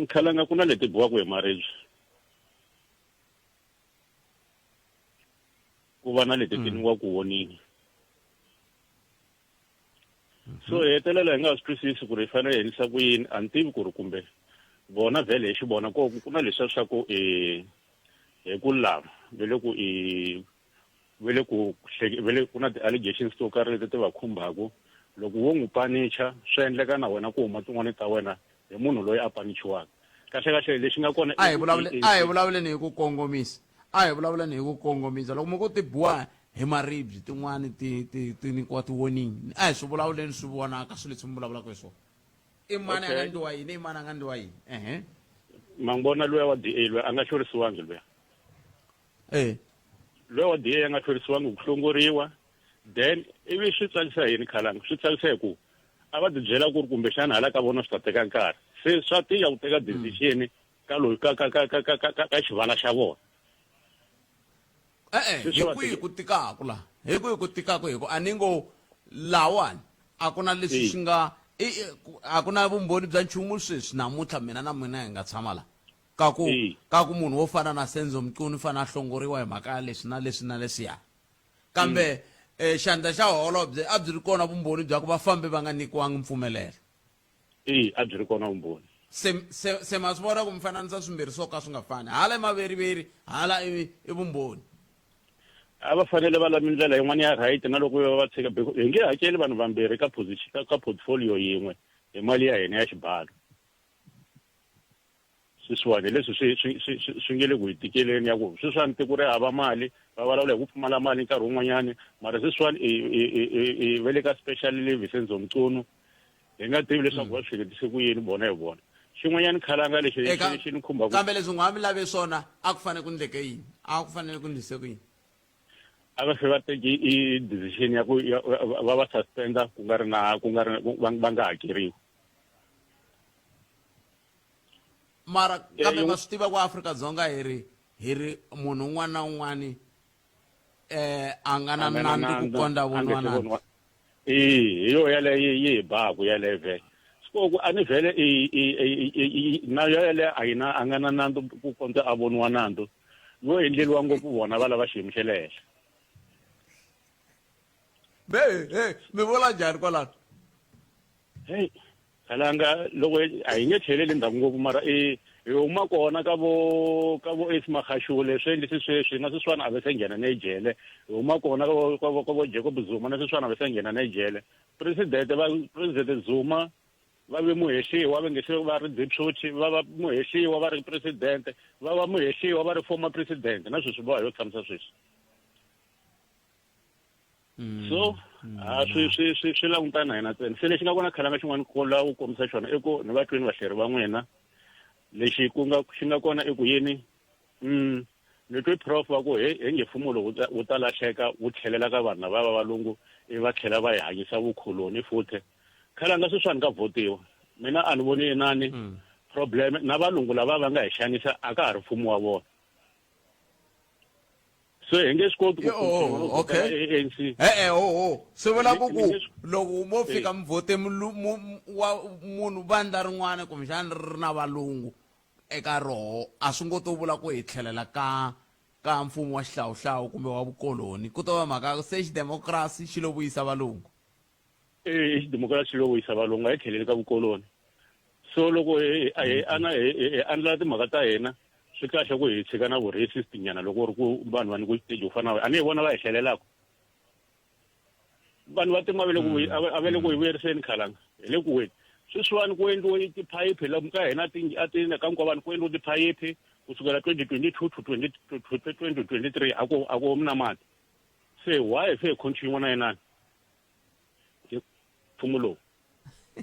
Khalanga ku na leti biwaka hi marriage ku va na leti tiniwaka wonini so hetelela hi nga swi twisisi ku ri hi fanele hi endlisa ku yini a ni tivi ku ri kumbe vona vhele hi xi vona ku na leswiya swa ku hi ku lava vele ku na ti-allegations to karhi leti ti va khumbaku loko wo n'wi panicha swi endleka na wena ku huma tin'wana ta wena hi munhu loyi a panichiwaka kahle lexi nga kona a hi vulavuleni hi ku kongomisa loko mi ku ti biwa hi maribye tin'wana ti nyikiwa ti-warning a hi swi vulavuleni swi vonaka swilo leswi mi vulavulaka hi swona i mani a nga ndliwa yini i mani a nga ndliwa yini ma ngi vona luya wa DA luya a nga hlwerisiwangi luya luya wa DA a nga hlwerisiwangi ku hlongoriwa then ivi swi tsakisa yini Khalanga swi tsakisa hi ku a va tibyela ku ri kumbexana hala ka vona swi ta teka nkarhi se swa tika ku teka decision ka loyi ka xivala xa vona hi kwihi ku tikaku laha hi kwihi ku tikaku hi ku a ni ngo lawani a ku na leswi swi nga a ku na vumbhoni bya nchumu sweswi namuntlha mina na n'wina hi nga tshama laha ka ku munhu wo fana na Senzo Mqunu fana a hlongoriwa hi mhaka ya leswi na leswiya kambe xandla xa holobye a byi ri kona vumbhoni bya ku vafambi va nga nyikiwangi mpfumelelo a byi ri kona vumbhoni se ma swi vona ku mi fananisa swimbirhi swo ka swi nga fani hala i maveriveri hala i vumbhoni a va fanele va lava ndlela yin'wana ya right na loko va tshika hi nge hakeli vanhu vambirhi ka position ka portfolio yin'we hi mali ya hina ya xibalo sweswiwani leswi swi nge le ku hi tikeleni ya ku sweswiwani tiko ri hava mali va vulavula hi ku pfumala mali nkarhi wun'wanyani mara sweswiwani i ve le ka special leave senzo mtsunu hi nga tivi leswaku va swi hleketise ku yini bona hi vona xin'wanyani khalanga lexi xi ni khumbaka kambe leswi n'wa mi lave swona a ku fanele ku ndleke yini a ku fanele ku ndlise ku yini a va fe va teki i decision ya ku va va suspenda ku nga ri va nga hakeriwi mara kambe va swi tiva ku Afrika-Dzonga hi ri munhu un'wana na un'wana a nga na nandzu ku kondza vonwanani hi yo yaleyo yi hi baku yaleyo vhele sikoku a ni vhele na yo yaleyo a nga na nandzu ku kondza a voniwa nandzu yo endleliwa ngopfu vona va lava xiyimo xe le henhla mi vula njhani kwalano hey khalanga loko a hi nge tlheleli ndzhaku ngopfu mara hi huma kona ka vo Ace Magashule swi endlisi sweswi na sweswiwani a va se nghena na jele hi huma kona ka vo Jacob Zuma na sweswiwani a va se nghena na jele president Zuma va ve muhehliwa va nge se va ri deputy va va muhehliwa va ri president va va muhehliwa va ri former president na sweswi boha yo tshamisa sweswi so swi langutana hina ntsena se lexi nga kona khalanga xin'wana ku la u kombisa xona i ku ni va twini vahleri va n'wina lexi xi nga kona i ku yini ni twi prof va ku he nge mfumo lowu wu ta lahleka wu tlhelela ka vanhu lava va valungu va tlhela va hi hanyisa vukholoni futhi khalanga sweswiwani ka votiwa mina a ni voni inani problem na valungu lava va nga hi xanisa a ka ha ri mfumo wa vona so hi nge swi koti okay swi vula ku loko mo fika mi vote munhu vandla rin'wana kumbexani ri na valungu eka roho a swi ngo to vula ku hi tlhelela ka mfumo wa xihlawuhlawu kumbe wa vukoloni ku to va mhaka se xidemokirasi xi lo vuyisa valungu xidemokirasi xi lo vuyisa valungu a hi tlheleli ka vukoloni so loko hi andla timhaka ta hina swi kahle ku hi tshika na vu-racist nyana loko ri ku vanhu va ni ku xiteji ku fana a ni hi vona va hi hlelelaka vanhu va tima a ve le ku hi vuyeriseni khalanga hi le ku weni sweswiwani ku endliwe tiphayiphi lomu ka hina ka nkwavani ku endliwe tiphayiphi kusukela 2022 to 2023 a ku humi na mati se why se hi continue na inani mfumo lowu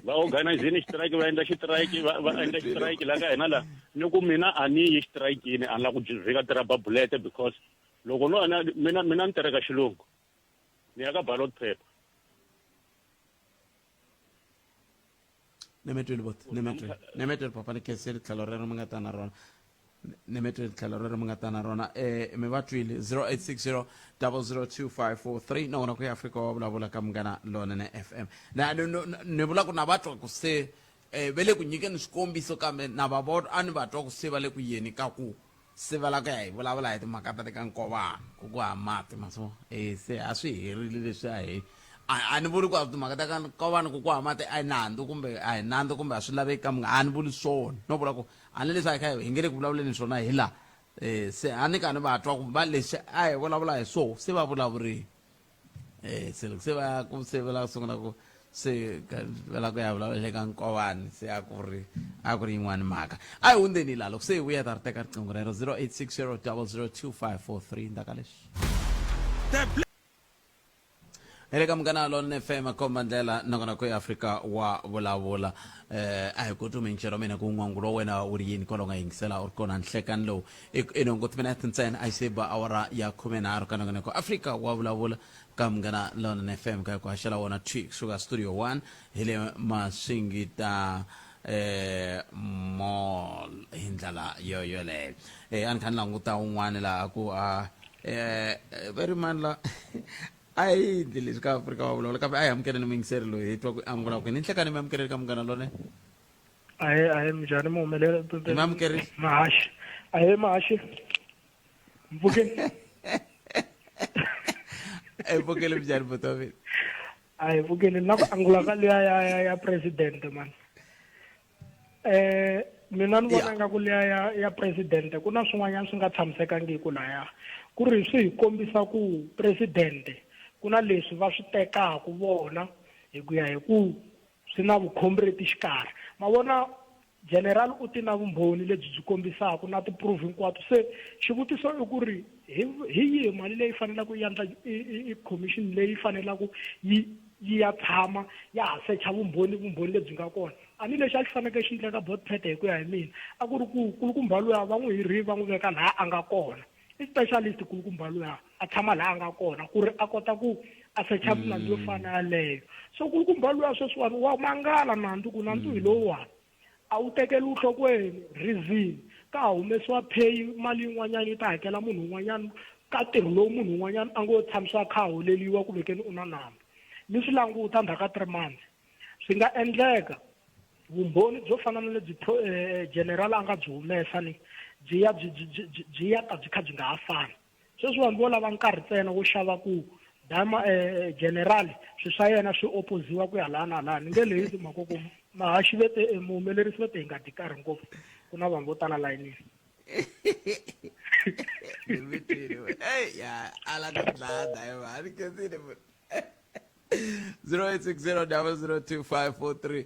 va organizeni strike va endla xitrike va endla xitrike la ka hina la ni ku mina a ni yi xitrayikini a ni la ku vhika tirha babulete because loko no mina ni tirheka xilungu ni ya ka ballot paper nemetweli papa ni khenseli tlhelo rero mi nga ta na rona nemetweli tlhelo rero mi nga ta na rona mi va twile 0860 002543 nokona ku Africa wa vulavula ka Munghana Lonene FM ni vula ku na va twa ku se ve le ku nyikeni swikombiso kambe na va vona a ni va twa ku se va le ku yeni ka ku se va la ku ya hi vulavula hi timhaka ta teka nkovana ku ha mati maso se a swi herile leswi a ni vuli ku a timhaka ta ka nkovana ku ha mati a hi nandzu kumbe a swi laveki ka Munghana a ni vuli swona no vula ku a ni leswi a hi kha hi nge le ku vulavuleni swona hi la se a ni ka ni va twa ku va leswi a hi vulavula hi so se va vulavurile se loko se va la sungula ku se va la ku ya vulavula ka nkovani se a ku ri yin'wani mhaka a hi hundzeni la loko se hi vuya ta ri teka riqingho rero 0860 002543 ndaka leswi ere ka Munghana Lonene FM komba ndlela nakona ku Africa wa vulavula a hi ku tuminxero mina ku n'wangulo wena u ri yini kwalo nga yingisela u ri kona nhlekani lowu inongo timinete ntsena a yi se ba awara ya 13 ka nakona ku Africa wa vulavula ka Munghana Lonene FM ka ku haxela wona tweak suka studio 1 hi le masingita mall hi ndlela yoyoleyo a ni kha ni languta un'wana laha ku very man la ai dilisi ka Africa wa vulavula kambe a hi amukele ni mingiseri loyi hi twa ku amukela ku ni nhlekani mi amukeleli ka Munghana Lonene ahe minjhani mi humelela mi amukerile mahashi ahe mahashi mpfukeni mpfukeli minjhani butomi ahe mpfukeni na ku angula ka liya ya president man mina ni vona nga ku liya ya president ku na swin'wanyana swi nga tshamisekangiku laya ku ri swi hi kombisa ku presidente ku na leswi va swi tekaku vona hi ku ya hi ku swi na vukhombreti xikarhi ma vona general u ti na vumbhoni lebyi byi kombisaka na ti-proof hinkwato se xivutiso i ku ri hi yihi mali leyi fanelaka yi endla commission leyi fanelaka yi ya tshama ya ha secha vumbhoni lebyi nga kona a ni lexi a xi fanekele xi endla ka botpet hi ku ya hi mina a ku ri ku kulukumba luya va n'wi hirhi va n'wi veka laha a nga kona i specialist kulukumba luya a tshama laha a nga kona ku ri a kota ku a secha nandzu yo fana yaleyo so kulukumba luya sweswiwani wa mangala nandzu ku nandzu hi lowuwani a wu tekeli enhlokweni reason ka humesiwa pay mali yin'wanyana yi ta hakela munhu un'wanyana ka ntirho lowu munhu un'wanyana a ngo tshamisa kha holeliwa ku vekeni u na namba ni swi languta ndzhaku ka 3 months swi nga endleka vumbhoni byo fana na lebyi general a nga byi humesa ni byi ya ta byi kha byi nga ha fani sweswi vanhu vo lava nkarhi ntsena wo xava ku dama general swi swa yena swi opposiwa ku ya laha na laha ni nge leyi timhaka ku mahaxi muhumelerisi vete hi nga ti karhi ngopfu ku na vanhu vo tala layinini ala ni dlada yo ani kesini 0860002543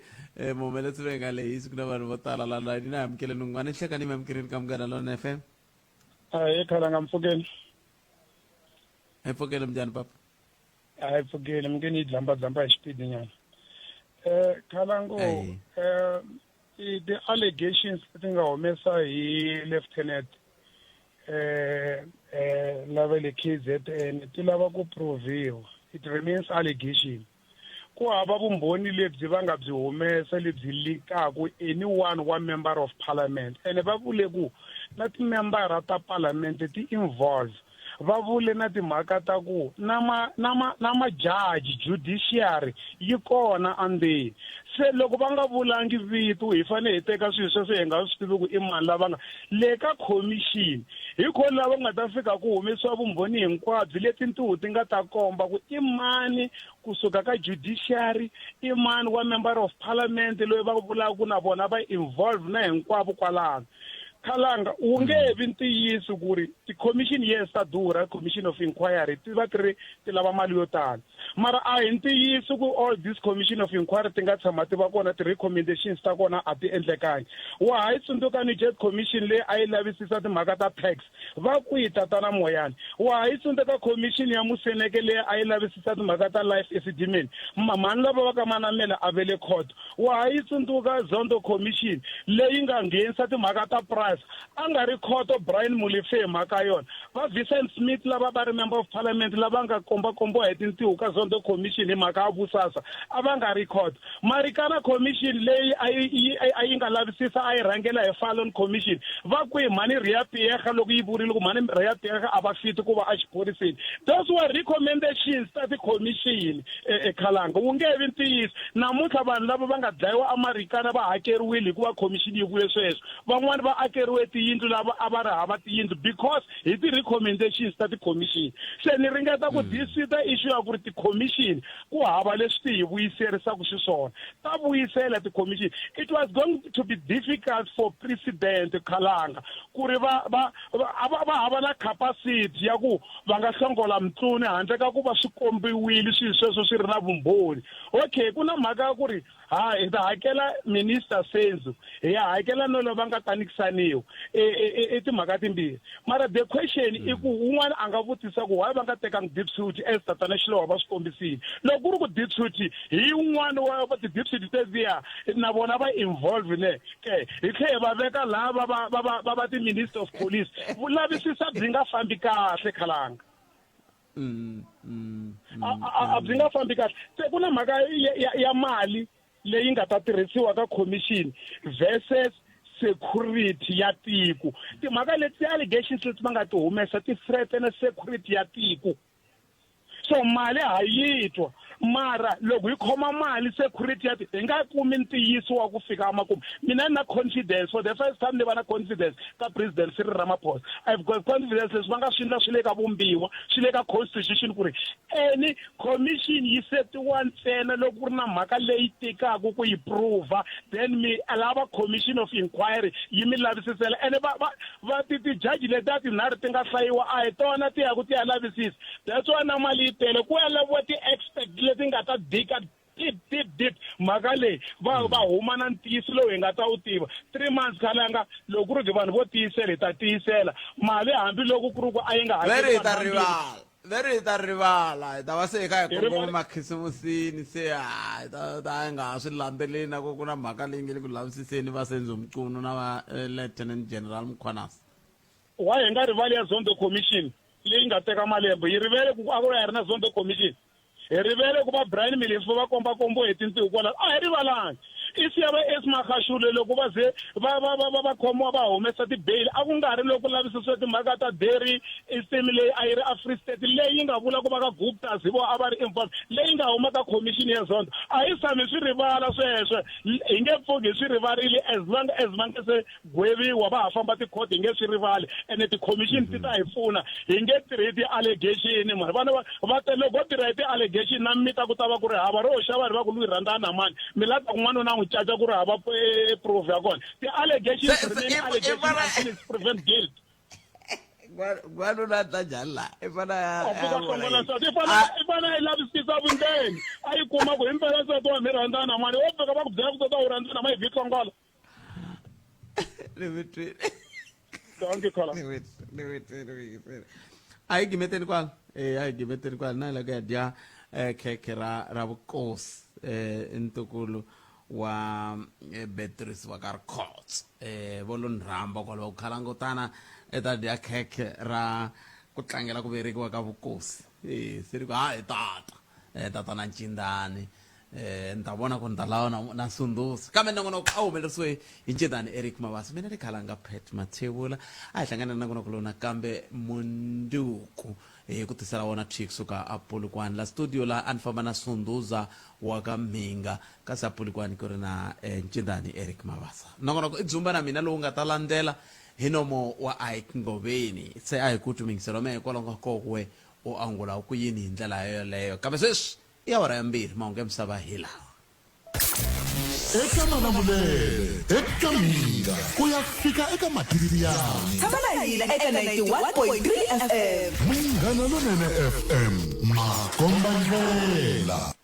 muhumelerisi ve nga lehisi ku na vanhu vo tala la layini na amukele nungwana ni hlekani mi amukeleni ka Munghana Lonene FM hayi khala ngamfukeni mpfukele mjani papa hayi mfukeni mngeni idlamba hi xipidi nyana Khalango the allegations leti nga humesa hi lieutenant lava le KZN ti lava ku proviwa it remains allegation ku hava vumbhoni lebyi va nga byi humesa lebyi likaku anyone one member of parliament ene va vule ku na timembara ta parliament ti involve va vule na timhaka ta ku na majaji judiciary yi kona andzeni se loko va nga vulangi vito hi fanele hi teka swilo sweswo hi nga swi tivi ku i mani lava nga le ka commission hi khona lava nga ta fika ku humesiwa vumbhoni hinkwabyo leti ntiho ti nga ta komba ku i mani kusuka ka judiciary i mani wa member of parliament loyi va vulaka ku na vona va involve na hinkwavo kwalano Khalanga u nge vi ntiyiso ku ri ti-commission yes ta durha commission of inquiry ti va ti lava mali yo tala mara a hi ntiyiso ku all this commission of inquiry ti nga tshama ti va kona ti-recommendations ta kona a ti endlekangi wa ha yi tsundzuka ni jet commission leyi a yi lavisisa timhaka ta tax va kwihi tatana moyani wa ha yi tsundzuka commission ya Museneke leyi a yi lavisisa timhaka ta life accident mani lava va ka Manamela a vele court wa ha yi tsundzuka Zondo commission leyi nga nghenisa timhaka ta price a nga ri khoto Brian Molefe mhaka yona va Vincent Smith lava va ri member of parliament lava nga kombakomba hi tintiho ka Zondo commission hi mhaka ya vusasa a va nga ri khoto Marikana commission leyi a yi nga lavisisa a yi rhangela hi Fallon commission va kwihi mani Riya Piyega loko yi vurile ku mani Riya Piyega a va fiti ku va a xiphoriseni those were recommendations ta ti-commission Khalanga wu nge vi ntiyiso namuntlha vanhu lava va nga dlayiwa Amerikana va hakeriwile hikuva commission yi vule sweswo van'wani va akeriwe tiyindlu lava a va ri hava tiyindlu because hi ti-recommendations ta ti-commission se ni ringeta ku disita issue ya ku ri ti-commission ku hava leswi ti hi vuyiserisaka xiswona ta vuyisela ti-commission it was going to be difficult for president Khalanga ku ri va hava na capacity ya ku va nga hlongola mitsuni handle ka ku va swi kombiwile swilo sweswo swi ri na vumbhoni okay ku na mhaka ya ku ri hi ta hakela minister Senzo hi ya hakela no lava nga kanikisaniwa timhaka timbirhi mara the question i ku un'wana a nga vutisa ku why va nga tekangi deputy as tatana Xilowa va swi kombisile loko ku ri ku deputy hi un'wana wa ti-deputy tetiya na vona va involve ne ke hi tlhe va veka laha va ti-minister of police vulavisisa byi nga fambi kahle Khalanga a byi nga fambi kahle se ku na mhaka ya mali leyi nga ta tirhisiwa ka commission versus security ya tiko timhaka leti allegations leti va nga ti humesa ti threaten security ya tiko so mali ha yi twa mara loko hi khoma mali security ya hi nga kumi ntiyiso wa ku fika emakumu mina ni na confidence for the first time ni va na confidence ka president Cyril Ramaphosa I've got confidence leswi va nga swi endla swi le ka vumbiwa swi le ka constitution ku ri any commission yi setiwa ntsena loko ku ri na mhaka leyi tikaku ku yi prove then mi alava commission of inquiry yi mi lavisisela ene va ti-judge leti tinharhu ti nga hlayiwa a hi tona ti ya ku ti ya lavisisa that's why na mali yi tele ku ya laviwa ti-expert leti nga ta dika deep mhaka leyi va huma na ntiyiso lowu hi nga ta wu tiva 3 months khalanga loko ku ri vanhu vo tiyisela hi ta tiyisela mali hambi loko ku ri ku a yi nga very ta rivala ta va se ka hi kongoma makhisimusini se ta nga swi landzeleli na ku na mhaka leyi nge le ku lavisiseni va senzo Mchunu na va Lieutenant General Mkhwanasi wa hi nga rivali ya Zondo Commission leyi nga teka malembe yi rivele ku a ku ya ri na Zondo Commission hi rivele ku va Brian Melefu va kombakombo hi tintiho kwala a hi rivalangi isiya va Esmakhashule loko va ze va khomiwa va humesa tibail a ku nga ri loko lavisisiwa timhaka ta dairy system leyi a yi ri Free State leyi nga vula ku va ka Gupta zivo a va ri involved leyi nga huma ka commission ya Zondo a hi sami swi rivala sweswe hi nge pfuki swi rivarile as long as se gweviwa va ha famba ti-court hi nge swi rivali ene ti-commission ti ta hi pfuna hi nge tirhi ti-allegation mani vana va loko va tirha hi ti-allegation na mi ta ku ta va ku ri hava ro xava ri va ku lui rhandzana mani mi la ta kun'wana na caca ku ri hava proof ya kona ti-allegations remain allegations until it's prevent guilt n'wanuna ta njhani la i fana i fana yi lavisisa vundzeni a yi kuma ku hi mpela nsati wa mi rhandzana mani wo fika va ku byela ku tota u rhandzana ma hi vhitlongola a hi gimeteni kwala a hi gimeteni kwala na loko ya dya khekhe ra vukosi ntukulu wa Beatrice wa Karkhots volon rhamba kwala ku khalangutana eta dya khekhe ra ku tlangela ku velekiwa ka vukosi se ri ku hayi tata na Ncindani ni ta vona ku ni ta lava na Sunduzi kambe nongonoko a humelerisiwe hi Ncindani Eric Mabasa mina ni khalanga Pat Mathebula a hi hlangane na nongonoko lowu nakambe Munduku ku tisela wona Chick suka a Polokwane la studio la a ni famba na Sunduza wa ka Mhinga kasi a Polokwane ku ri na Ncindani Eric Mabasa nongonoko i dzumba na mina lowu nga ta landzela hi nomo wa Ike Ngobeni se a hi ku tumingiselo me hikwalaho ka kokwe u angula ku yini hi ndlela yoleyo kambe sweswi i awara ya 2 mahungu ya misava hi lawa eka Malamulele eka Mhinga ku ya fika eka Matiriyani tshama na hina eka 91.3 FM Munghana Lonene FM makomba ndlela